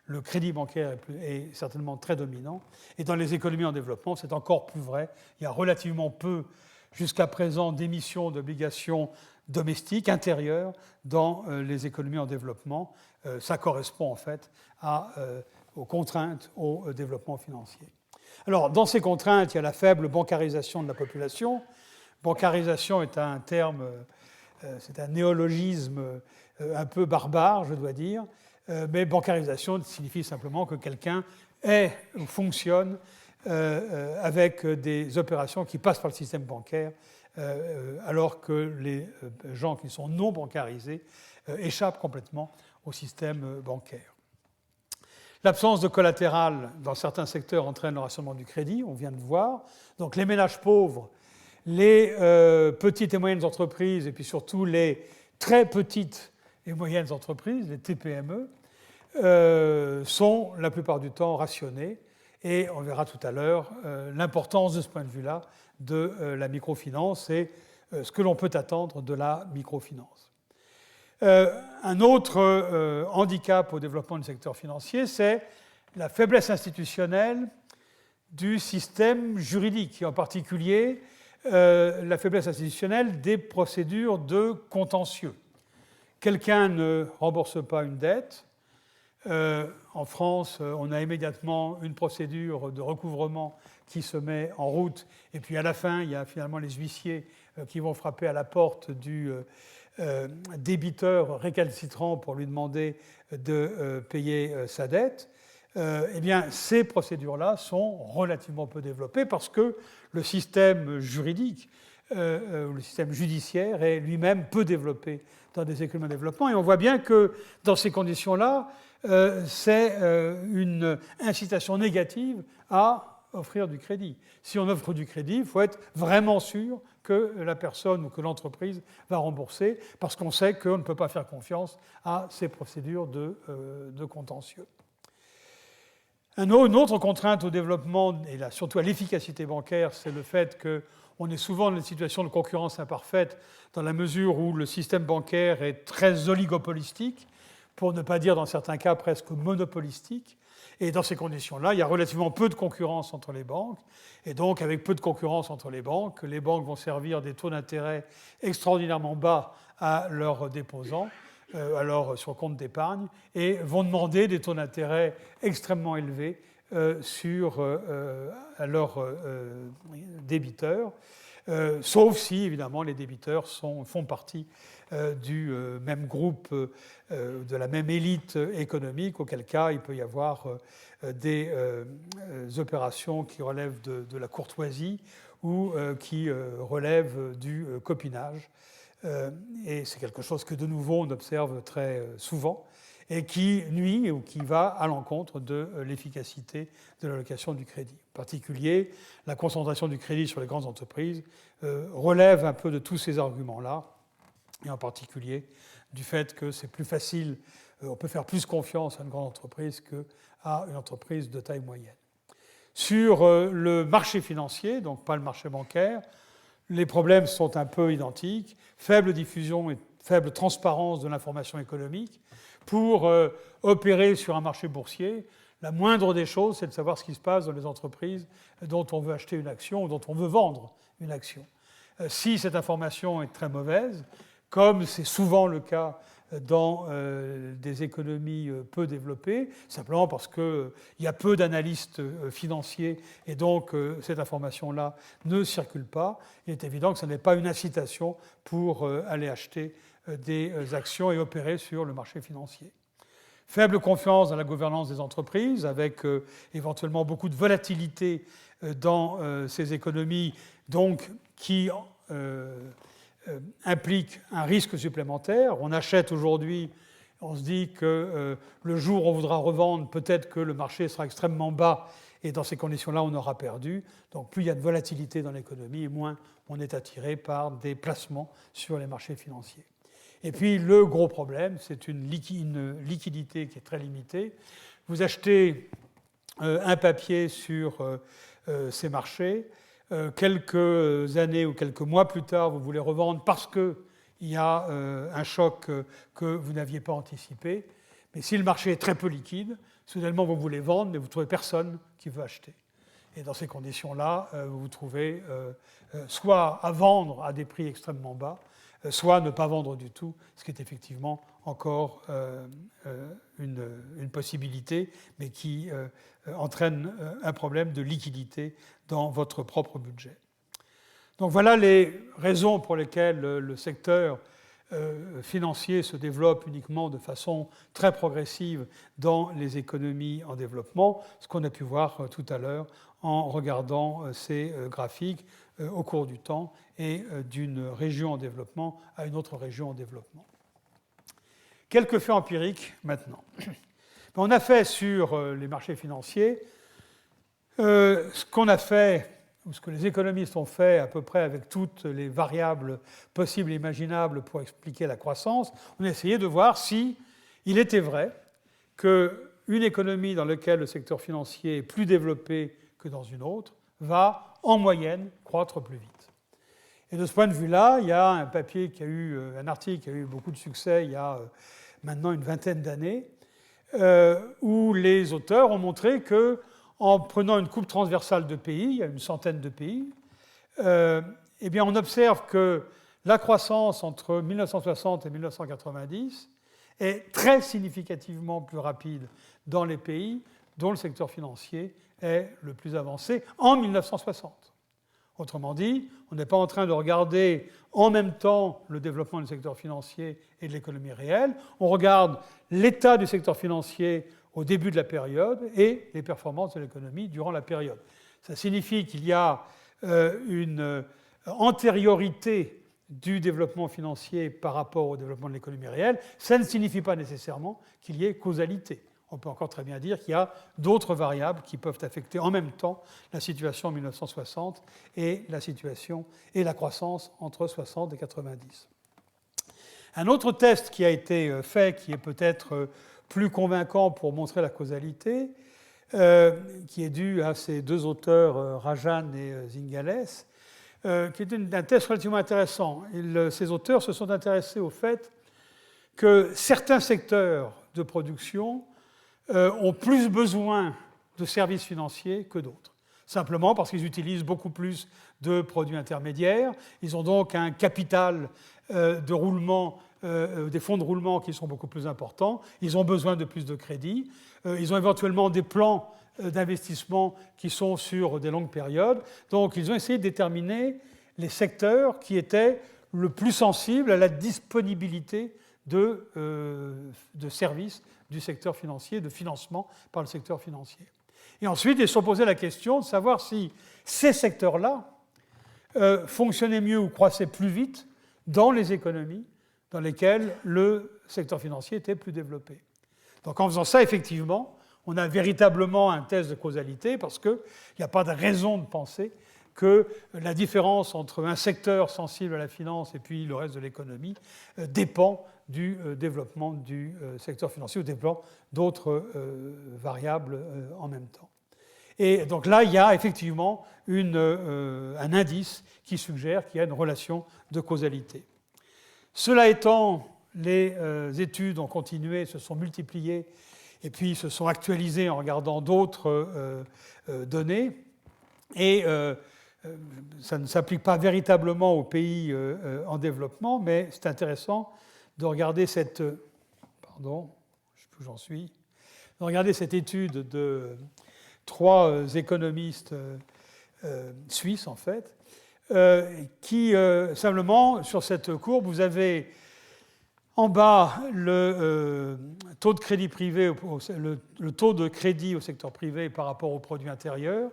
le crédit bancaire est certainement très dominant. Et dans les économies en développement, c'est encore plus vrai. Il y a relativement peu, jusqu'à présent, d'émissions d'obligations domestiques, intérieures, dans les économies en développement. Ça correspond en fait aux contraintes au développement financier. Alors, dans ces contraintes, il y a la faible bancarisation de la population. Bancarisation est un terme, c'est un néologisme un peu barbare, je dois dire. Mais bancarisation signifie simplement que quelqu'un est ou fonctionne avec des opérations qui passent par le système bancaire, alors que les gens qui sont non bancarisés échappent complètement au système bancaire. L'absence de collatéral dans certains secteurs entraîne le rationnement du crédit, on vient de le voir. Donc les ménages pauvres, les petites et moyennes entreprises, et puis surtout les très petites et moyennes entreprises, les TPME, sont la plupart du temps rationnés. Et on verra tout à l'heure l'importance de ce point de vue-là de la microfinance et ce que l'on peut attendre de la microfinance. Un autre handicap au développement du secteur financier, c'est la faiblesse institutionnelle du système juridique, et en particulier la faiblesse institutionnelle des procédures de contentieux. Quelqu'un ne rembourse pas une dette. En France, on a immédiatement une procédure de recouvrement qui se met en route, et puis à la fin, il y a finalement les huissiers qui vont frapper à la porte du débiteur récalcitrant pour lui demander de payer sa dette. Eh bien, ces procédures-là sont relativement peu développées parce que le système juridique, le système judiciaire est lui-même peu développé dans des économies de développement. Et on voit bien que dans ces conditions-là, c'est une incitation négative à offrir du crédit. Si on offre du crédit, il faut être vraiment sûr que la personne ou que l'entreprise va rembourser, parce qu'on sait qu'on ne peut pas faire confiance à ces procédures de contentieux. Une autre contrainte au développement, et là, surtout à l'efficacité bancaire, c'est le fait qu'on est souvent dans une situation de concurrence imparfaite, dans la mesure où le système bancaire est très oligopolistique, pour ne pas dire dans certains cas presque monopolistique. Et dans ces conditions-là, il y a relativement peu de concurrence entre les banques. Et donc, avec peu de concurrence entre les banques vont servir des taux d'intérêt extraordinairement bas à leurs déposants, sur compte d'épargne, et vont demander des taux d'intérêt extrêmement élevés à leurs débiteurs, sauf si, évidemment, les débiteurs font partie du même groupe, de la même élite économique, auquel cas il peut y avoir des opérations qui relèvent de la courtoisie ou qui relèvent du copinage. Et c'est quelque chose que, de nouveau, on observe très souvent et qui nuit ou qui va à l'encontre de l'efficacité de l'allocation du crédit. En particulier, la concentration du crédit sur les grandes entreprises relève un peu de tous ces arguments-là, et en particulier du fait que c'est plus facile, on peut faire plus confiance à une grande entreprise qu'à une entreprise de taille moyenne. Sur le marché financier, donc pas le marché bancaire, les problèmes sont un peu identiques, faible diffusion et faible transparence de l'information économique. Pour opérer sur un marché boursier, La moindre des choses, c'est de savoir ce qui se passe dans les entreprises dont on veut acheter une action ou dont on veut vendre une action. Si cette information est très mauvaise, comme c'est souvent le cas dans des économies peu développées, simplement parce qu'il y a peu d'analystes financiers et donc cette information-là ne circule pas, il est évident que ce n'est pas une incitation pour aller acheter des actions et opérer sur le marché financier. Faible confiance dans la gouvernance des entreprises, avec éventuellement beaucoup de volatilité dans ces économies, donc qui implique un risque supplémentaire. On achète aujourd'hui, on se dit que le jour où on voudra revendre, peut-être que le marché sera extrêmement bas, et dans ces conditions-là, on aura perdu. Donc plus il y a de volatilité dans l'économie, et moins on est attiré par des placements sur les marchés financiers. Et puis le gros problème, c'est une liquidité qui est très limitée. Vous achetez un papier sur ces marchés, quelques années ou quelques mois plus tard, vous voulez revendre parce qu'il y a un choc que vous n'aviez pas anticipé. Mais si le marché est très peu liquide, soudainement vous voulez vendre, mais vous ne trouvez personne qui veut acheter. Et dans ces conditions-là, vous vous trouvez soit à vendre à des prix extrêmement bas, soit ne pas vendre du tout, ce qui est effectivement encore une possibilité, mais qui entraîne un problème de liquidité dans votre propre budget. Donc voilà les raisons pour lesquelles le secteur financier se développe uniquement de façon très progressive dans les économies en développement, ce qu'on a pu voir tout à l'heure en regardant ces graphiques au cours du temps et d'une région en développement à une autre région en développement. Quelques faits empiriques maintenant. On a fait sur les marchés financiers ce qu'on a fait, ou ce que les économistes ont fait à peu près avec toutes les variables possibles et imaginables pour expliquer la croissance. On a essayé de voir si il était vrai qu'une économie dans laquelle le secteur financier est plus développé que dans une autre va en moyenne croître plus vite. Et de ce point de vue-là, il y a un papier un article qui a eu beaucoup de succès il y a maintenant une vingtaine d'années, où les auteurs ont montré qu'en prenant une coupe transversale de pays, il y a une centaine de pays, eh bien on observe que la croissance entre 1960 et 1990 est très significativement plus rapide dans les pays dont le secteur financier est le plus avancé en 1960. Autrement dit, on n'est pas en train de regarder en même temps le développement du secteur financier et de l'économie réelle. On regarde l'état du secteur financier au début de la période et les performances de l'économie durant la période. Ça signifie qu'il y a une antériorité du développement financier par rapport au développement de l'économie réelle. Ça ne signifie pas nécessairement qu'il y ait causalité. On peut encore très bien dire qu'il y a d'autres variables qui peuvent affecter en même temps la situation en 1960 et la situation et la croissance entre 60 et 90. Un autre test qui a été fait, qui est peut-être plus convaincant pour montrer la causalité, qui est dû à ces deux auteurs, Rajan et Zingales, qui est un test relativement intéressant. Ces auteurs se sont intéressés au fait que certains secteurs de production ont plus besoin de services financiers que d'autres. Simplement parce qu'ils utilisent beaucoup plus de produits intermédiaires. Ils ont donc un capital de roulement, des fonds de roulement qui sont beaucoup plus importants. Ils ont besoin de plus de crédit. Ils ont éventuellement des plans d'investissement qui sont sur des longues périodes. Donc ils ont essayé de déterminer les secteurs qui étaient le plus sensibles à la disponibilité de services du secteur financier, de financement par le secteur financier. Et ensuite, ils se sont posé la question de savoir si ces secteurs-là fonctionnaient mieux ou croissaient plus vite dans les économies dans lesquelles le secteur financier était plus développé. Donc en faisant ça, effectivement, on a véritablement un test de causalité parce qu'il n'y a pas de raison de penser que la différence entre un secteur sensible à la finance et puis le reste de l'économie dépend du développement du secteur financier ou dépend d'autres variables en même temps. Et donc là, il y a effectivement un indice qui suggère qu'il y a une relation de causalité. Cela étant, les études ont continué, se sont multipliées, et puis ils se sont actualisés en regardant d'autres données. Et ça ne s'applique pas véritablement aux pays en développement, mais c'est intéressant de regarder cette... Pardon, je ne sais plus où j'en suis. De regarder cette étude de 3 économistes suisses, en fait, qui, simplement, sur cette courbe, vous avez en bas le taux de crédit privé, le taux de crédit au secteur privé par rapport au produit intérieur.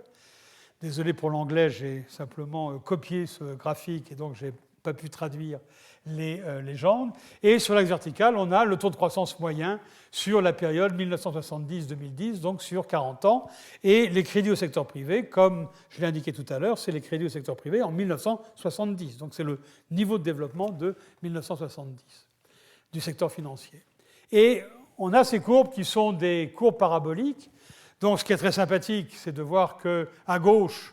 Désolé pour l'anglais, j'ai simplement copié ce graphique et donc je n'ai pas pu traduire les légendes. Et sur l'axe vertical, on a le taux de croissance moyen sur la période 1970-2010, donc sur 40 ans. Et les crédits au secteur privé, comme je l'ai indiqué tout à l'heure, c'est les crédits au secteur privé en 1970. Donc c'est le niveau de développement de 1970 du secteur financier. Et on a ces courbes qui sont des courbes paraboliques. Donc ce qui est très sympathique, c'est de voir qu'à gauche,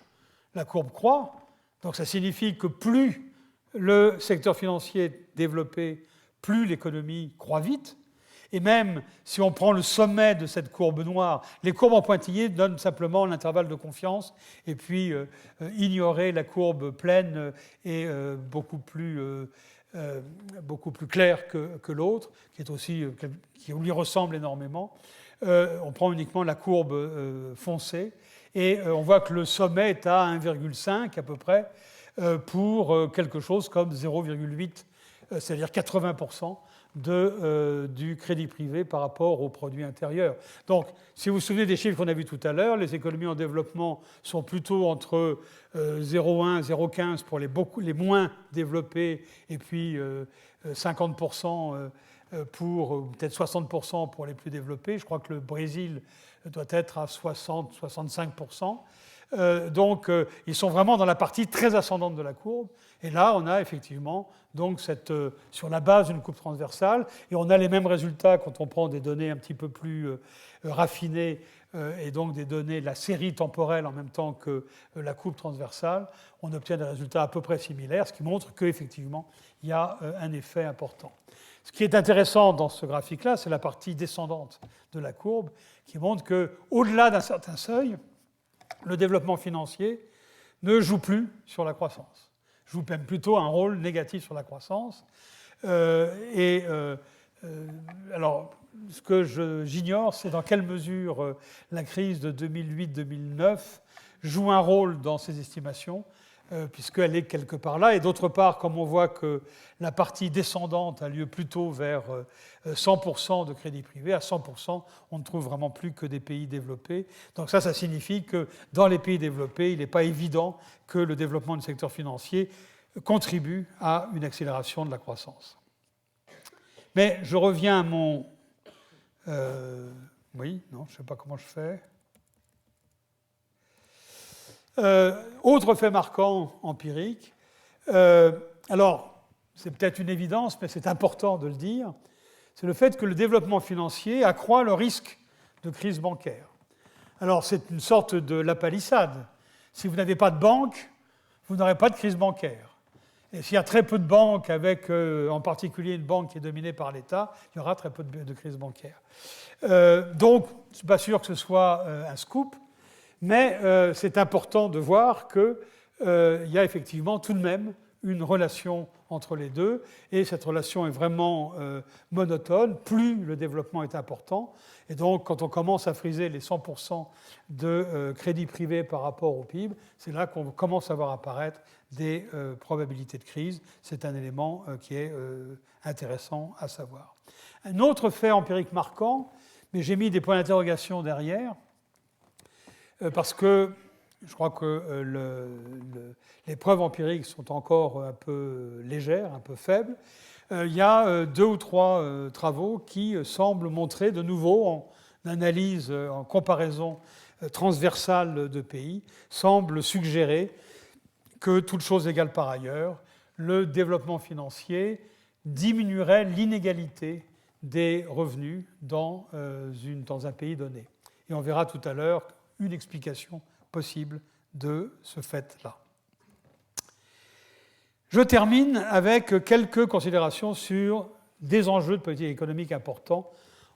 la courbe croît. Donc ça signifie que plus le secteur financier est développé, plus l'économie croît vite. Et même si on prend le sommet de cette courbe noire, les courbes en pointillé donnent simplement l'intervalle de confiance, et puis ignorer la courbe pleine est beaucoup plus claire que l'autre, qui lui ressemble énormément. On prend uniquement la courbe foncée, et on voit que le sommet est à 1,5 à peu près, pour quelque chose comme 0,8, c'est-à-dire 80% du crédit privé par rapport au produit intérieur. Donc, si vous vous souvenez des chiffres qu'on a vus tout à l'heure, les économies en développement sont plutôt entre 0,1 et 0,15 pour les moins développés, et puis 50% pour peut-être 60% pour les plus développés. Je crois que le Brésil doit être à 60-65%. Donc, ils sont vraiment dans la partie très ascendante de la courbe. Et là, on a effectivement donc sur la base d'une courbe transversale, et on a les mêmes résultats quand on prend des données un petit peu plus raffinées, et donc des données de la série temporelle en même temps que la courbe transversale. On obtient des résultats à peu près similaires, ce qui montre qu'effectivement, il y a un effet important. Ce qui est intéressant dans ce graphique-là, c'est la partie descendante de la courbe, qui montre qu'au-delà d'un certain seuil, le développement financier ne joue plus sur la croissance, joue même plutôt un rôle négatif sur la croissance. Alors, ce que j'ignore, c'est dans quelle mesure la crise de 2008-2009 joue un rôle dans ces estimations, puisqu'elle est quelque part là. Et d'autre part, comme on voit que la partie descendante a lieu plutôt vers 100% de crédit privé, à 100%, on ne trouve vraiment plus que des pays développés. Donc ça signifie que dans les pays développés, il n'est pas évident que le développement du secteur financier contribue à une accélération de la croissance. Mais je reviens à mon... Oui, non, je ne sais pas comment je fais. Autre fait marquant empirique, alors c'est peut-être une évidence, mais c'est important de le dire, c'est le fait que le développement financier accroît le risque de crise bancaire. Alors c'est une sorte de la palissade. Si vous n'avez pas de banque, vous n'aurez pas de crise bancaire. Et s'il y a très peu de banques, avec en particulier une banque qui est dominée par l'État, il y aura très peu de crise bancaire. Donc, je ne suis pas sûr que ce soit un scoop, mais c'est important de voir qu'il y a effectivement tout de même une relation entre les deux, et cette relation est vraiment monotone, plus le développement est important. Et donc, quand on commence à friser les 100% de crédit privé par rapport au PIB, c'est là qu'on commence à voir apparaître des probabilités de crise. C'est un élément qui est intéressant à savoir. Un autre fait empirique marquant, mais j'ai mis des points d'interrogation derrière, parce que je crois que les preuves empiriques sont encore un peu légères, un peu faibles. Il y a 2 ou 3 travaux qui semblent montrer de nouveau, en analyse, en comparaison transversale de pays, semblent suggérer que, toutes choses égales par ailleurs, le développement financier diminuerait l'inégalité des revenus dans un pays donné. Et on verra tout à l'heure une explication possible de ce fait-là. Je termine avec quelques considérations sur des enjeux de politique économique importants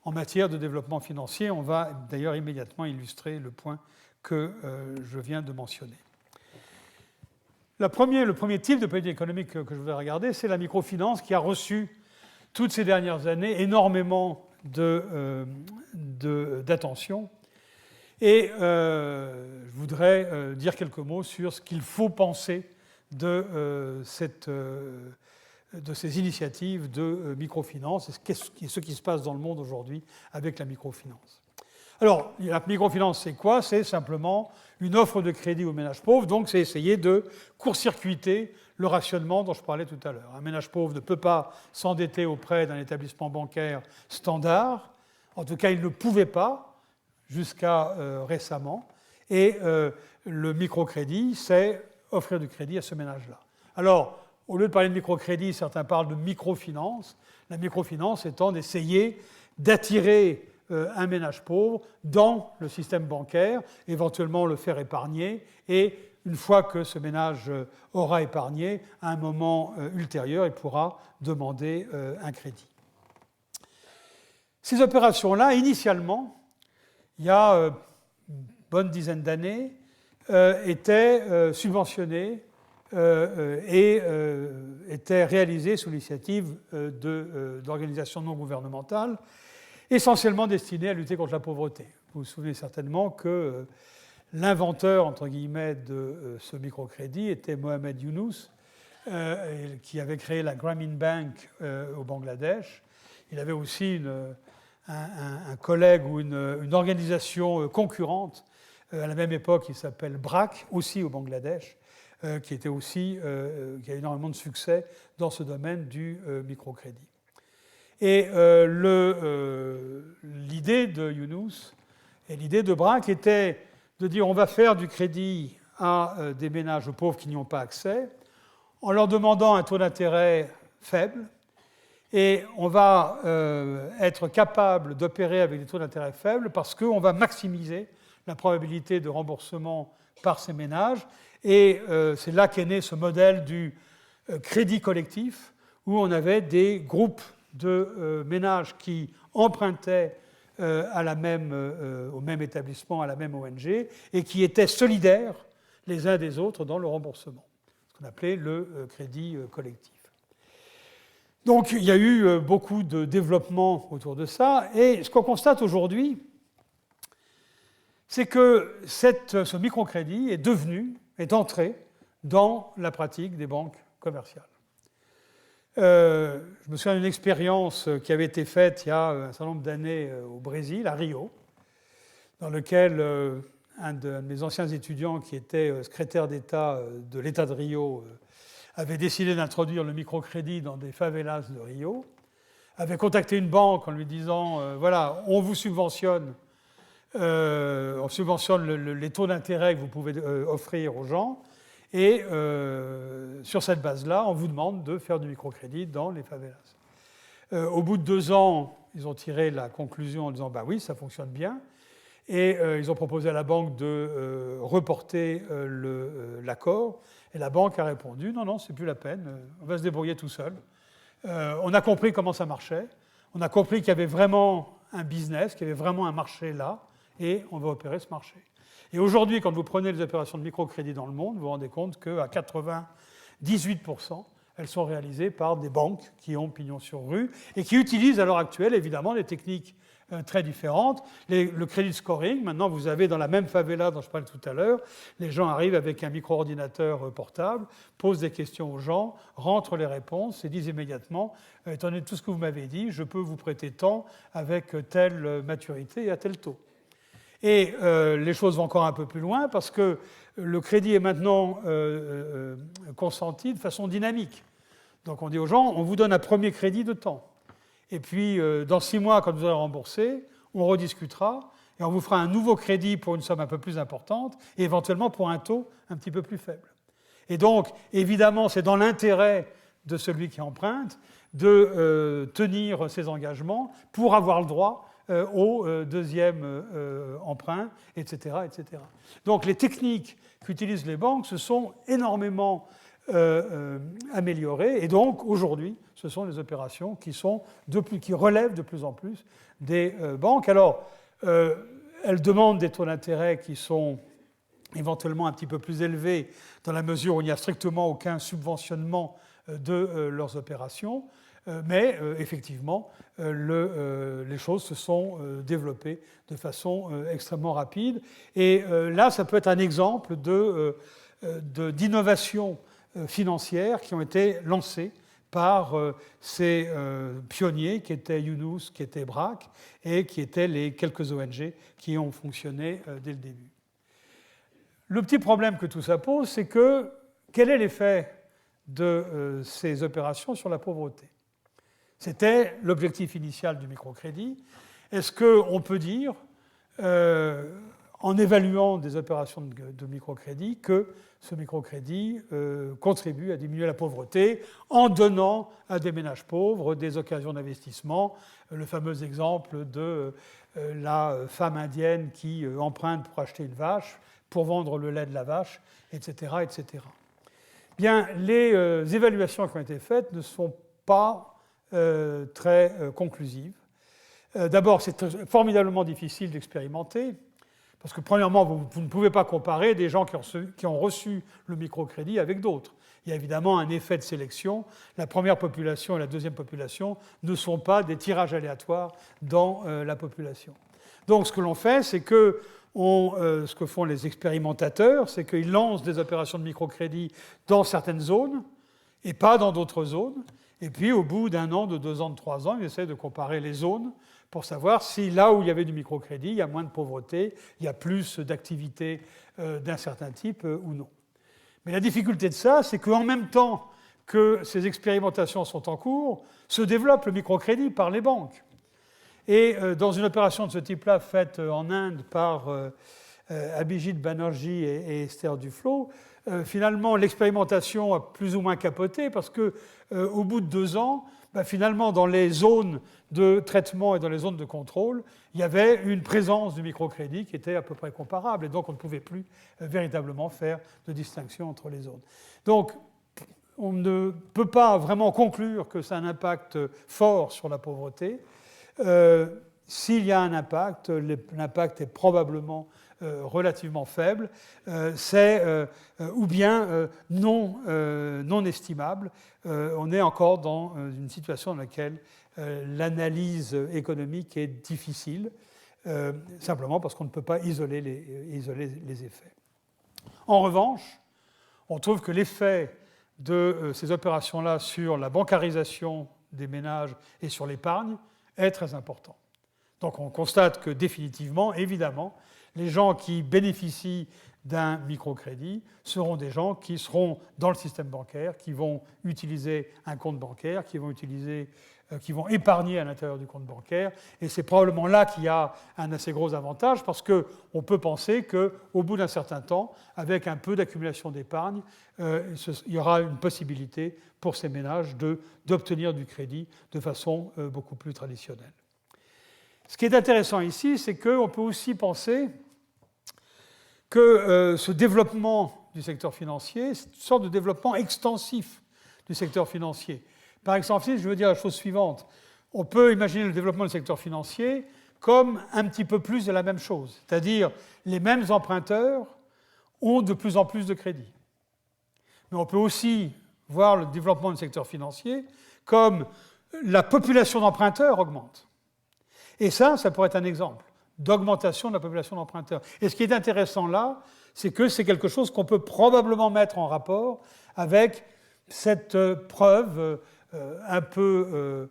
en matière de développement financier. On va d'ailleurs immédiatement illustrer le point que je viens de mentionner. Le premier type de politique économique que je voudrais regarder, c'est la microfinance qui a reçu toutes ces dernières années énormément d'attention. Et je voudrais dire quelques mots sur ce qu'il faut penser de ces initiatives de microfinance et ce qui se passe dans le monde aujourd'hui avec la microfinance. Alors, la microfinance, c'est quoi? C'est simplement une offre de crédit aux ménages pauvres, donc c'est essayer de court-circuiter le rationnement dont je parlais tout à l'heure. Un ménage pauvre ne peut pas s'endetter auprès d'un établissement bancaire standard, en tout cas, il ne pouvait pas jusqu'à récemment, et le microcrédit, c'est offrir du crédit à ce ménage-là. Alors, au lieu de parler de microcrédit, certains parlent de microfinance, la microfinance étant d'essayer d'attirer un ménage pauvre dans le système bancaire, éventuellement le faire épargner, et une fois que ce ménage aura épargné, à un moment ultérieur, il pourra demander un crédit. Ces opérations-là, initialement, il y a une bonne dizaine d'années, étaient subventionnées et étaient réalisées sous l'initiative d'organisations non gouvernementales, essentiellement destinées à lutter contre la pauvreté. Vous vous souvenez certainement que l'inventeur, entre guillemets, de ce microcrédit était Mohamed Yunus, qui avait créé la Grameen Bank au Bangladesh. Il avait aussi un collègue ou une organisation concurrente à la même époque qui s'appelle BRAC, aussi au Bangladesh, qui a énormément de succès dans ce domaine du microcrédit. Et l'idée de Yunus et l'idée de BRAC était de dire on va faire du crédit à des ménages pauvres qui n'y ont pas accès en leur demandant un taux d'intérêt faible, et on va être capable d'opérer avec des taux d'intérêt faibles parce qu'on va maximiser la probabilité de remboursement par ces ménages. Et c'est là qu'est né ce modèle du crédit collectif, où on avait des groupes de ménages qui empruntaient au même établissement, à la même ONG, et qui étaient solidaires les uns des autres dans le remboursement, ce qu'on appelait le crédit collectif. Donc il y a eu beaucoup de développement autour de ça, et ce qu'on constate aujourd'hui, c'est que ce microcrédit est entré dans la pratique des banques commerciales. Je me souviens d'une expérience qui avait été faite il y a un certain nombre d'années au Brésil, à Rio, dans lequel un de mes anciens étudiants, qui était secrétaire d'État de l'État de Rio, avait décidé d'introduire le microcrédit dans des favelas de Rio, avait contacté une banque en lui disant voilà, on vous subventionne, les taux d'intérêt que vous pouvez offrir aux gens, et sur cette base-là, on vous demande de faire du microcrédit dans les favelas. Au bout de 2 ans, ils ont tiré la conclusion en disant bah oui, ça fonctionne bien, et ils ont proposé à la banque de reporter l'accord, et la banque a répondu non, c'est plus la peine, on va se débrouiller tout seul. On a compris comment ça marchait, on a compris qu'il y avait vraiment un business, qu'il y avait vraiment un marché là, et on va opérer ce marché. Et aujourd'hui, quand vous prenez les opérations de microcrédit dans le monde, vous vous rendez compte qu'à 98%, elles sont réalisées par des banques qui ont pignon sur rue et qui utilisent à l'heure actuelle, évidemment, des techniques très différentes. Le credit scoring, maintenant, vous avez dans la même favela dont je parlais tout à l'heure, les gens arrivent avec un micro-ordinateur portable, posent des questions aux gens, rentrent les réponses et disent immédiatement, étant donné tout ce que vous m'avez dit, je peux vous prêter tant avec telle maturité et à tel taux. Et les choses vont encore un peu plus loin parce que le crédit est maintenant consenti de façon dynamique. Donc on dit aux gens, on vous donne un premier crédit de temps. Et puis dans 6 mois, quand vous aurez remboursé, on rediscutera et on vous fera un nouveau crédit pour une somme un peu plus importante et éventuellement pour un taux un petit peu plus faible. Et donc, évidemment, c'est dans l'intérêt de celui qui emprunte de tenir ses engagements pour avoir le droit au deuxième emprunt, etc., etc. Donc les techniques qu'utilisent les banques se sont énormément améliorées, et donc aujourd'hui, ce sont des opérations qui relèvent de plus en plus des banques. Alors, elles demandent des taux d'intérêt qui sont éventuellement un petit peu plus élevés dans la mesure où il n'y a strictement aucun subventionnement de leurs opérations. Mais effectivement, les choses se sont développées de façon extrêmement rapide. Et là, ça peut être un exemple d'innovation financière qui ont été lancées par ces pionniers qui étaient Yunus, qui étaient BRAC, et qui étaient les quelques ONG qui ont fonctionné dès le début. Le petit problème que tout ça pose, c'est que quel est l'effet de ces opérations sur la pauvreté? C'était l'objectif initial du microcrédit. Est-ce qu'on peut dire, en évaluant des opérations de microcrédit, que ce microcrédit contribue à diminuer la pauvreté en donnant à des ménages pauvres des occasions d'investissement? Le fameux exemple de la femme indienne qui emprunte pour acheter une vache, pour vendre le lait de la vache, etc. etc. Bien, les évaluations qui ont été faites ne sont pas très conclusive. D'abord, c'est formidablement difficile d'expérimenter, parce que premièrement, vous ne pouvez pas comparer des gens qui ont reçu le microcrédit avec d'autres. Il y a évidemment un effet de sélection. La première population et la deuxième population ne sont pas des tirages aléatoires dans la population. Donc ce que l'on fait, c'est que ce que font les expérimentateurs, c'est qu'ils lancent des opérations de microcrédit dans certaines zones et pas dans d'autres zones. Et puis, au bout d'1 an, de 2 ans, de 3 ans, ils essaient de comparer les zones pour savoir si là où il y avait du microcrédit, il y a moins de pauvreté, il y a plus d'activités d'un certain type ou non. Mais la difficulté de ça, c'est qu'en même temps que ces expérimentations sont en cours, se développe le microcrédit par les banques. Et dans une opération de ce type-là, faite en Inde par Abhijit Banerjee et Esther Duflo, finalement, l'expérimentation a plus ou moins capoté parce qu'au bout de 2 ans, finalement, dans les zones de traitement et dans les zones de contrôle, il y avait une présence du microcrédit qui était à peu près comparable, et donc on ne pouvait plus véritablement faire de distinction entre les zones. Donc, on ne peut pas vraiment conclure que ça a un impact fort sur la pauvreté. S'il y a un impact, l'impact est probablement relativement faible, ou bien non estimable. On est encore dans une situation dans laquelle l'analyse économique est difficile, simplement parce qu'on ne peut pas isoler les effets. En revanche, on trouve que l'effet de ces opérations-là sur la bancarisation des ménages et sur l'épargne est très important. Donc on constate que définitivement, évidemment, les gens qui bénéficient d'un microcrédit seront des gens qui seront dans le système bancaire, qui vont utiliser un compte bancaire, qui vont épargner à l'intérieur du compte bancaire. Et c'est probablement là qu'il y a un assez gros avantage, parce qu'on peut penser qu'au bout d'un certain temps, avec un peu d'accumulation d'épargne, il y aura une possibilité pour ces ménages d'obtenir du crédit de façon beaucoup plus traditionnelle. Ce qui est intéressant ici, c'est qu'on peut aussi penser que ce développement du secteur financier, c'est une sorte de développement extensif du secteur financier. Par extensif, je veux dire la chose suivante. On peut imaginer le développement du secteur financier comme un petit peu plus de la même chose. C'est-à-dire, les mêmes emprunteurs ont de plus en plus de crédits. Mais on peut aussi voir le développement du secteur financier comme la population d'emprunteurs augmente. Et ça pourrait être un exemple d'augmentation de la population d'emprunteurs. Et ce qui est intéressant là, c'est que c'est quelque chose qu'on peut probablement mettre en rapport avec cette preuve un peu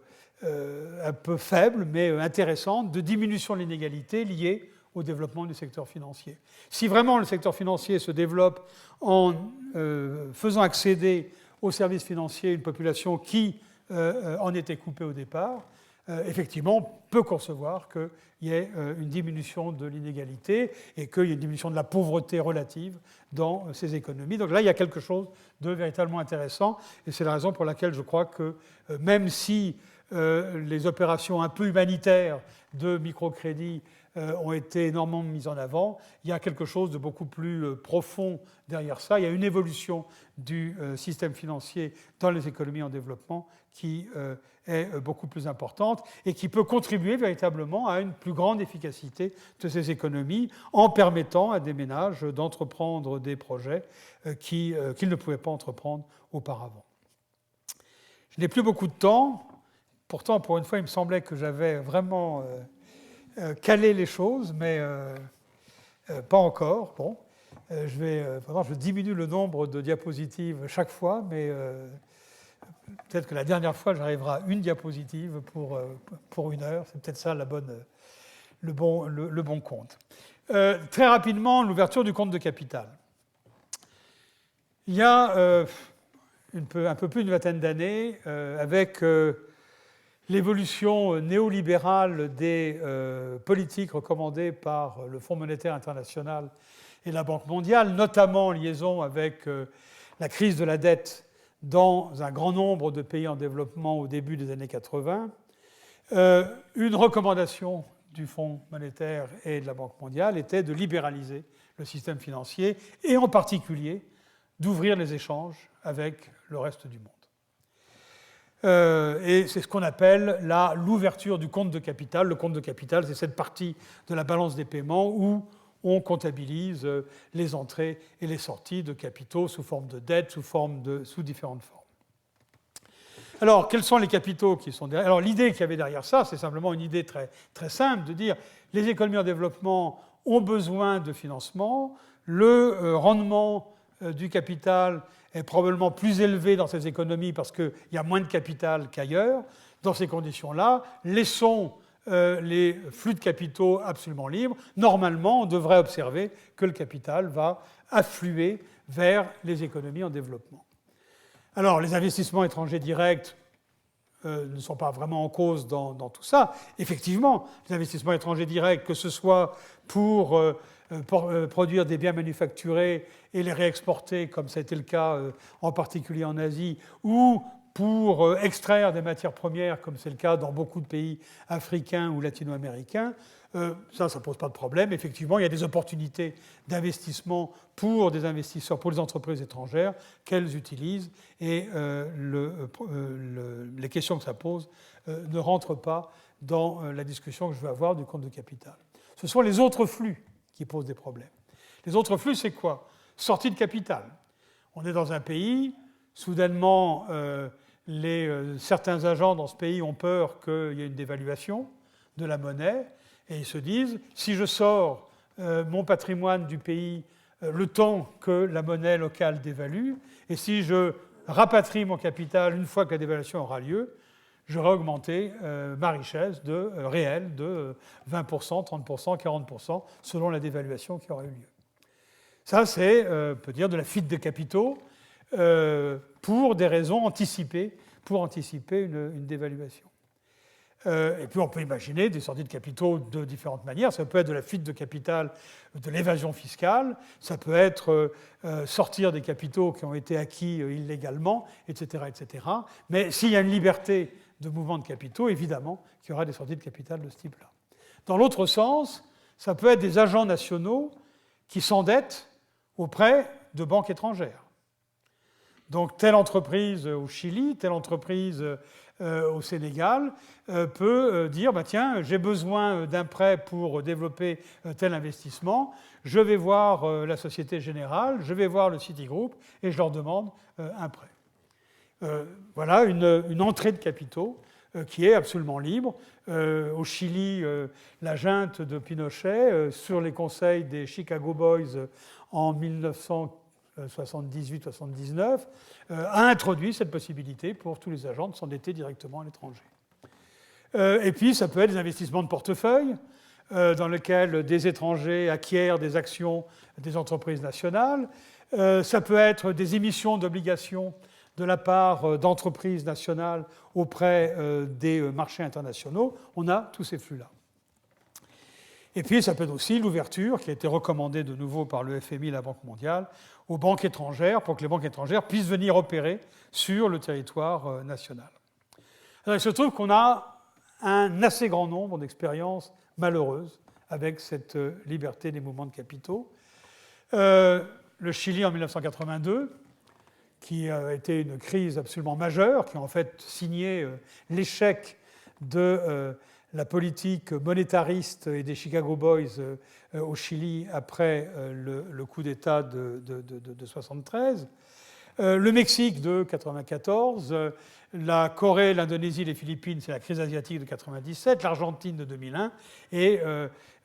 faible, mais intéressante, de diminution de l'inégalité liée au développement du secteur financier. Si vraiment le secteur financier se développe en faisant accéder aux services financiers une population qui en était coupée au départ, effectivement, on peut concevoir qu'il y ait une diminution de l'inégalité et qu'il y ait une diminution de la pauvreté relative dans ces économies. Donc là, il y a quelque chose de véritablement intéressant, et c'est la raison pour laquelle je crois que même si les opérations un peu humanitaires de microcrédit ont été énormément mises en avant. Il y a quelque chose de beaucoup plus profond derrière ça. Il y a une évolution du système financier dans les économies en développement qui est beaucoup plus importante et qui peut contribuer véritablement à une plus grande efficacité de ces économies en permettant à des ménages d'entreprendre des projets qu'ils ne pouvaient pas entreprendre auparavant. Je n'ai plus beaucoup de temps. Pourtant, pour une fois, il me semblait que j'avais vraiment calé les choses, mais pas encore. Bon, je diminue le nombre de diapositives chaque fois, mais peut-être que la dernière fois, j'arriverai à une diapositive pour 1 heure. C'est peut-être ça le bon compte. Très rapidement, l'ouverture du compte de capital. Il y a un peu plus d'une vingtaine d'années, avec l'évolution néolibérale des politiques recommandées par le Fonds monétaire international et la Banque mondiale, notamment en liaison avec la crise de la dette dans un grand nombre de pays en développement au début des années 80, une recommandation du Fonds monétaire et de la Banque mondiale était de libéraliser le système financier et en particulier d'ouvrir les échanges avec le reste du monde. Et c'est ce qu'on appelle l'ouverture du compte de capital. Le compte de capital, c'est cette partie de la balance des paiements où on comptabilise les entrées et les sorties de capitaux sous forme de dette, sous différentes formes. Alors, quels sont les capitaux qui sont derrière ? Alors, l'idée qu'il y avait derrière ça, c'est simplement une idée très, très simple de dire les économies en développement ont besoin de financement, le rendement du capital est probablement plus élevé dans ces économies parce qu'il y a moins de capital qu'ailleurs. Dans ces conditions-là, laissons les flux de capitaux absolument libres. Normalement, on devrait observer que le capital va affluer vers les économies en développement. Alors, les investissements étrangers directs ne sont pas vraiment en cause dans tout ça. Effectivement, les investissements étrangers directs, que ce soit pour produire des biens manufacturés et les réexporter, comme ça a été le cas en particulier en Asie, ou pour extraire des matières premières, comme c'est le cas dans beaucoup de pays africains ou latino-américains, ça ne pose pas de problème. Effectivement, il y a des opportunités d'investissement pour des investisseurs, pour les entreprises étrangères qu'elles utilisent, et les questions que ça pose ne rentrent pas dans la discussion que je vais avoir du compte de capital. Ce sont les autres flux qui posent des problèmes. Les autres flux, c'est quoi ? Sortie de capital. On est dans un pays, soudainement, certains agents dans ce pays ont peur qu'il y ait une dévaluation de la monnaie, et ils se disent, si je sors mon patrimoine du pays le temps que la monnaie locale dévalue, et si je rapatrie mon capital une fois que la dévaluation aura lieu, j'aurai augmenté ma richesse réelle de 20%, 30%, 40%, selon la dévaluation qui aura eu lieu. Ça, c'est, on peut dire, de la fuite de capitaux pour des raisons anticipées, pour anticiper une dévaluation. Et puis on peut imaginer des sorties de capitaux de différentes manières. Ça peut être de la fuite de capital, de l'évasion fiscale, ça peut être sortir des capitaux qui ont été acquis illégalement, etc., etc. Mais s'il y a une liberté de mouvement de capitaux, évidemment qu'il y aura des sorties de capital de ce type-là. Dans l'autre sens, ça peut être des agents nationaux qui s'endettent auprès de banques étrangères. Donc telle entreprise au Chili, telle entreprise au Sénégal peut dire tiens, j'ai besoin d'un prêt pour développer tel investissement, je vais voir la Société Générale, je vais voir le Citigroup et je leur demande un prêt. Voilà une entrée de capitaux qui est absolument libre. Au Chili, la junte de Pinochet, sur les conseils des Chicago Boys en 1978-79, a introduit cette possibilité pour tous les agents de s'endetter directement à l'étranger. Et puis, ça peut être des investissements de portefeuille, dans lesquels des étrangers acquièrent des actions des entreprises nationales. Ça peut être des émissions d'obligations de la part d'entreprises nationales auprès des marchés internationaux. On a tous ces flux-là. Et puis, ça peut être aussi l'ouverture, qui a été recommandée de nouveau par le FMI et la Banque mondiale, aux banques étrangères, pour que les banques étrangères puissent venir opérer sur le territoire national. Alors, il se trouve qu'on a un assez grand nombre d'expériences malheureuses avec cette liberté des mouvements de capitaux. Le Chili en 1982, qui a été une crise absolument majeure, qui a en fait signé l'échec de la politique monétariste et des Chicago Boys au Chili après le coup d'État de 1973. Le Mexique de 1994, la Corée, l'Indonésie, les Philippines, c'est la crise asiatique de 1997, l'Argentine de 2001, et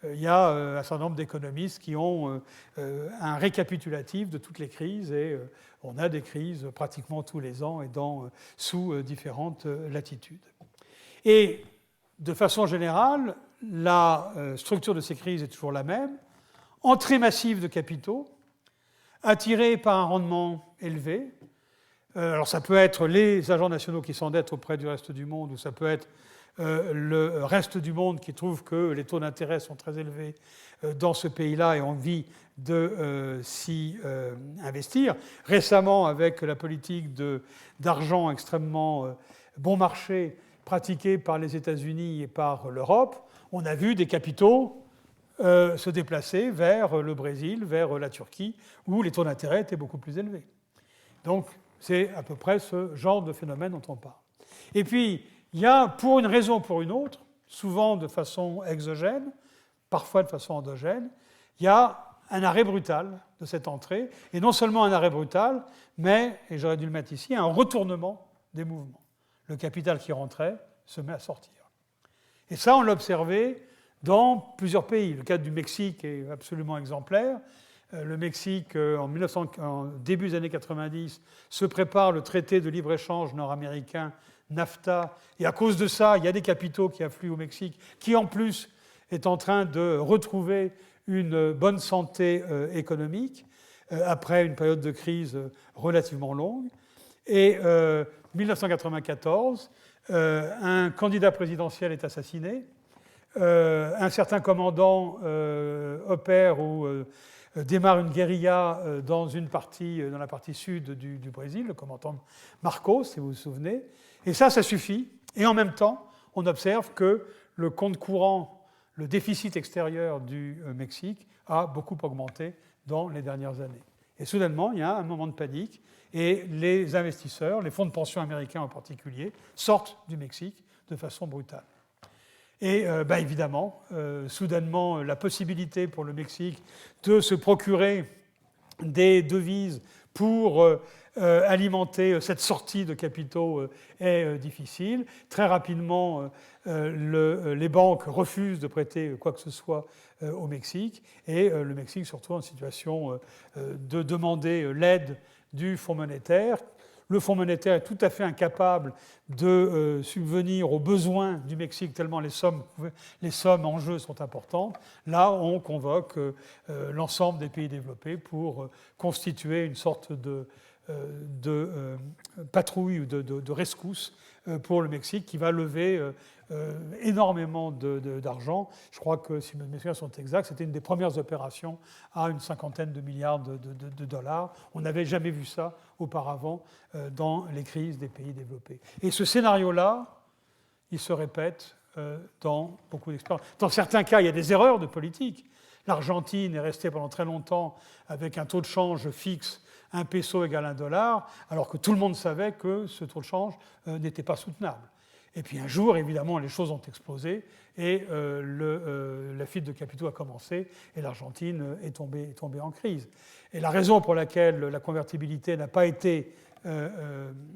il y a un certain nombre d'économistes qui ont un récapitulatif de toutes les crises, et on a des crises pratiquement tous les ans et sous différentes latitudes. Et de façon générale, la structure de ces crises est toujours la même. Entrée massive de capitaux, attirés par un rendement élevé. Alors ça peut être les agents nationaux qui s'endettent auprès du reste du monde, ou ça peut être le reste du monde qui trouve que les taux d'intérêt sont très élevés dans ce pays-là et ont envie de s'y investir. Récemment, avec la politique d'argent extrêmement bon marché pratiquée par les États-Unis et par l'Europe, on a vu des capitaux se déplacer vers le Brésil, vers la Turquie, où les taux d'intérêt étaient beaucoup plus élevés. Donc, c'est à peu près ce genre de phénomène dont on parle. Et puis, il y a, pour une raison ou pour une autre, souvent de façon exogène, parfois de façon endogène, il y a un arrêt brutal de cette entrée, et non seulement un arrêt brutal, mais, et j'aurais dû le mettre ici, un retournement des mouvements. Le capital qui rentrait se met à sortir. Et ça, on l'a observé dans plusieurs pays. Le cas du Mexique est absolument exemplaire. Le Mexique, en début des années 90, se prépare le traité de libre-échange nord-américain, NAFTA, et à cause de ça, il y a des capitaux qui affluent au Mexique, qui en plus est en train de retrouver une bonne santé économique après une période de crise relativement longue. Et 1994, un candidat présidentiel est assassiné, un certain commandant opère ou démarre une guérilla dans la partie sud du Brésil, le commandant Marcos, si vous vous souvenez. Et ça suffit. Et en même temps, on observe que le compte courant, le déficit extérieur du Mexique a beaucoup augmenté dans les dernières années. Et soudainement, il y a un moment de panique et les investisseurs, les fonds de pension américains en particulier, sortent du Mexique de façon brutale. Et évidemment, soudainement, la possibilité pour le Mexique de se procurer des devises pour alimenter cette sortie de capitaux est difficile. Très rapidement, les banques refusent de prêter quoi que ce soit au Mexique, et le Mexique se retrouve en situation de demander l'aide du Fonds monétaire. Le Fonds monétaire est tout à fait incapable de subvenir aux besoins du Mexique, tellement les sommes en jeu sont importantes. Là, on convoque l'ensemble des pays développés pour constituer une sorte de patrouille ou de rescousse pour le Mexique, qui va lever énormément d'argent. Je crois que, si mes souvenirs sont exacts, c'était une des premières opérations à une cinquantaine de milliards de dollars. On n'avait jamais vu ça auparavant dans les crises des pays développés. Et ce scénario-là, il se répète dans beaucoup d'expériences. Dans certains cas, il y a des erreurs de politique. L'Argentine est restée pendant très longtemps avec un taux de change fixe, 1 peso égale 1 dollar, alors que tout le monde savait que ce taux de change n'était pas soutenable. Et puis un jour, évidemment, les choses ont explosé et la fuite de capitaux a commencé et l'Argentine est tombée en crise. Et la raison pour laquelle la convertibilité n'a pas été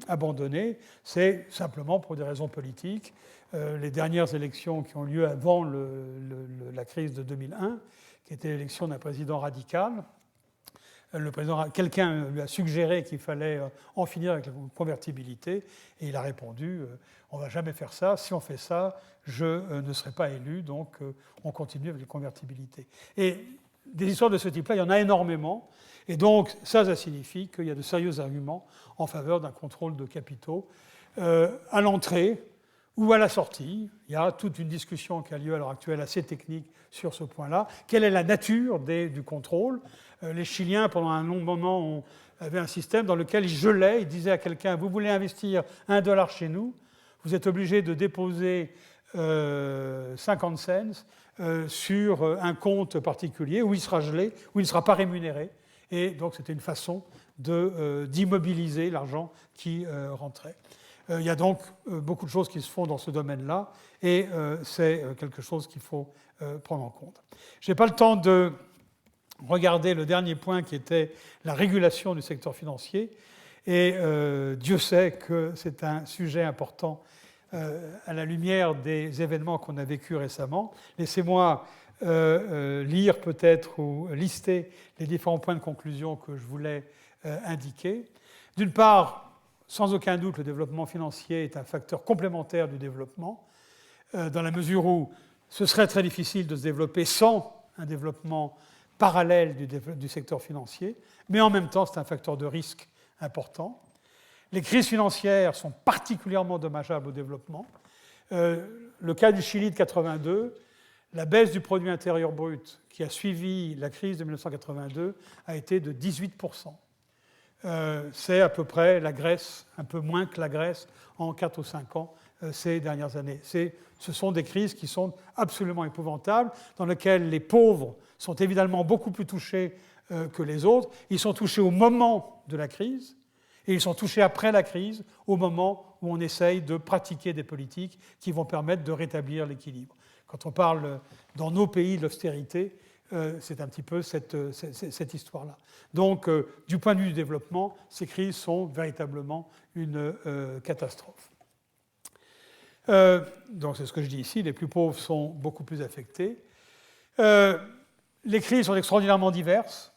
abandonnée, c'est simplement pour des raisons politiques. Les dernières élections qui ont lieu avant la crise de 2001, qui était l'élection d'un président radical, quelqu'un lui a suggéré qu'il fallait en finir avec la convertibilité, et il a répondu on ne va jamais faire ça, si on fait ça, je ne serai pas élu, donc on continue avec la convertibilité. Et des histoires de ce type-là, il y en a énormément, et donc ça signifie qu'il y a de sérieux arguments en faveur d'un contrôle de capitaux à l'entrée ou à la sortie. Il y a toute une discussion qui a lieu à l'heure actuelle assez technique sur ce point-là. Quelle est la nature du contrôle ? Les Chiliens, pendant un long moment, avaient un système dans lequel ils gelaient, ils disaient à quelqu'un « Vous voulez investir $1 chez nous, vous êtes obligé de déposer 50 cents sur un compte particulier où il sera gelé, où il ne sera pas rémunéré. Et donc c'était une façon d'immobiliser l'argent qui rentrait. Il y a donc beaucoup de choses qui se font dans ce domaine-là, et c'est quelque chose qu'il faut prendre en compte. Je n'ai pas le temps de regarder le dernier point qui était la régulation du secteur financier, et Dieu sait que c'est un sujet important à la lumière des événements qu'on a vécus récemment. Laissez-moi lire peut-être ou lister les différents points de conclusion que je voulais indiquer. D'une part, sans aucun doute, le développement financier est un facteur complémentaire du développement, dans la mesure où ce serait très difficile de se développer sans un développement parallèle du secteur financier, mais en même temps, c'est un facteur de risque important. Les crises financières sont particulièrement dommageables au développement. Le cas du Chili de 1982, la baisse du produit intérieur brut qui a suivi la crise de 1982 a été de 18%. C'est à peu près la Grèce, un peu moins que la Grèce en 4 ou 5 ans ces dernières années. Ce sont des crises qui sont absolument épouvantables, dans lesquelles les pauvres sont évidemment beaucoup plus touchés que les autres. Ils sont touchés au moment de la crise, et ils sont touchés après la crise, au moment où on essaye de pratiquer des politiques qui vont permettre de rétablir l'équilibre. Quand on parle dans nos pays de l'austérité, c'est un petit peu cette histoire-là. Donc, du point de vue du développement, ces crises sont véritablement une catastrophe. Donc, c'est ce que je dis ici, les plus pauvres sont beaucoup plus affectés. Les crises sont extraordinairement diverses.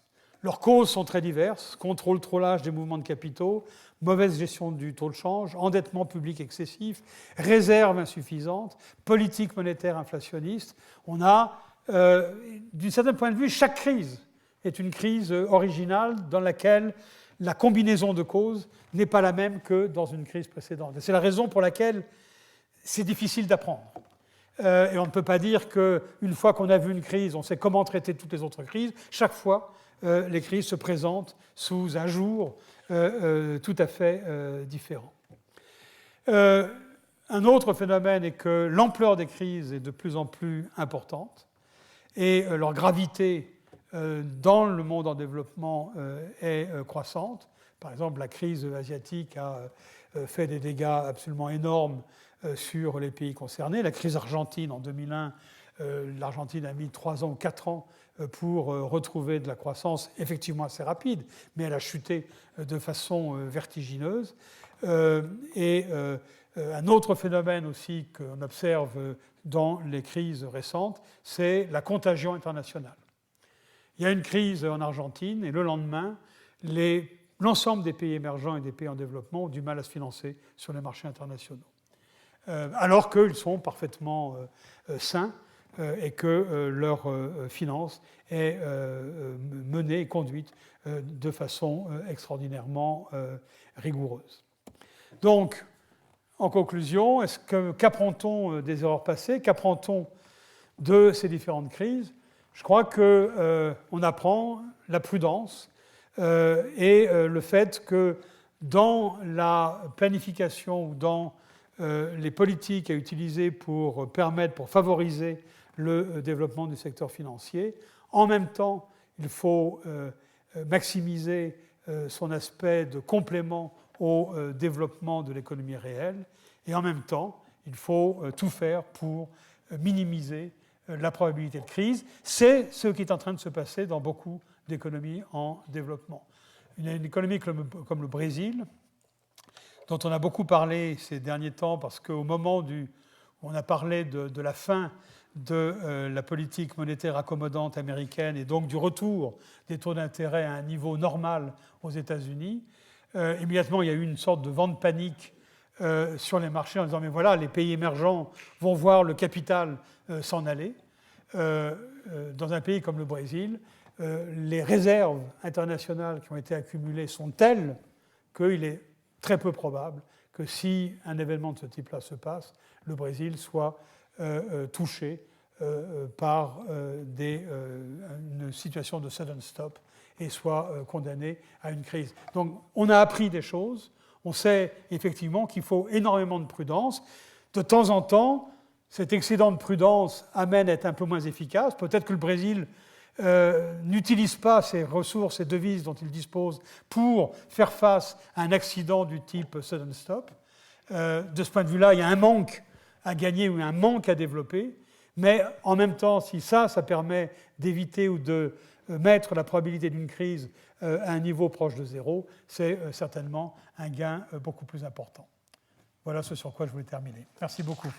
Leurs causes sont très diverses. Contrôle trop lâche des mouvements de capitaux, mauvaise gestion du taux de change, endettement public excessif, réserves insuffisantes, politique monétaire inflationniste. On a, d'un certain point de vue, chaque crise est une crise originale dans laquelle la combinaison de causes n'est pas la même que dans une crise précédente. Et c'est la raison pour laquelle c'est difficile d'apprendre. Et on ne peut pas dire qu'une fois qu'on a vu une crise, on sait comment traiter toutes les autres crises. Chaque fois, les crises se présentent sous un jour tout à fait différent. Un autre phénomène est que l'ampleur des crises est de plus en plus importante et leur gravité dans le monde en développement est croissante. Par exemple, la crise asiatique a fait des dégâts absolument énormes sur les pays concernés. La crise argentine en 2001, l'Argentine a mis 3 ans ou 4 ans pour retrouver de la croissance effectivement assez rapide, mais elle a chuté de façon vertigineuse. Et un autre phénomène aussi qu'on observe dans les crises récentes, c'est la contagion internationale. Il y a une crise en Argentine et le lendemain, l'ensemble des pays émergents et des pays en développement ont du mal à se financer sur les marchés internationaux. Alors qu'ils sont parfaitement sains et que leur finance est menée et conduite de façon extraordinairement rigoureuse. Donc, en conclusion, qu'apprend-on des erreurs passées? Qu'apprend-on de ces différentes crises? Je crois qu'on apprend la prudence et le fait que dans la planification ou dans les politiques à utiliser pour favoriser le développement du secteur financier, en même temps, il faut maximiser son aspect de complément au développement de l'économie réelle, et en même temps, il faut tout faire pour minimiser la probabilité de crise. C'est ce qui est en train de se passer dans beaucoup d'économies en développement. Une économie comme le Brésil, dont on a beaucoup parlé ces derniers temps, parce qu'au moment où on a parlé de la fin de la politique monétaire accommodante américaine et donc du retour des taux d'intérêt à un niveau normal aux États-Unis, immédiatement il y a eu une sorte de vent de panique sur les marchés en disant mais voilà, les pays émergents vont voir le capital s'en aller. Dans un pays comme le Brésil, les réserves internationales qui ont été accumulées sont telles qu'il est très peu probable que si un événement de ce type-là se passe, le Brésil soit touché par une situation de sudden stop et soit condamné à une crise. Donc on a appris des choses, on sait effectivement qu'il faut énormément de prudence. De temps en temps, cet excédent de prudence amène à être un peu moins efficace. Peut-être que le Brésil n'utilise pas ces ressources et devises dont il dispose pour faire face à un accident du type sudden stop. De ce point de vue-là, il y a un manque à gagner ou un manque à développer, mais en même temps, si ça permet d'éviter ou de mettre la probabilité d'une crise à un niveau proche de zéro, c'est certainement un gain beaucoup plus important. Voilà ce sur quoi je voulais terminer. Merci beaucoup.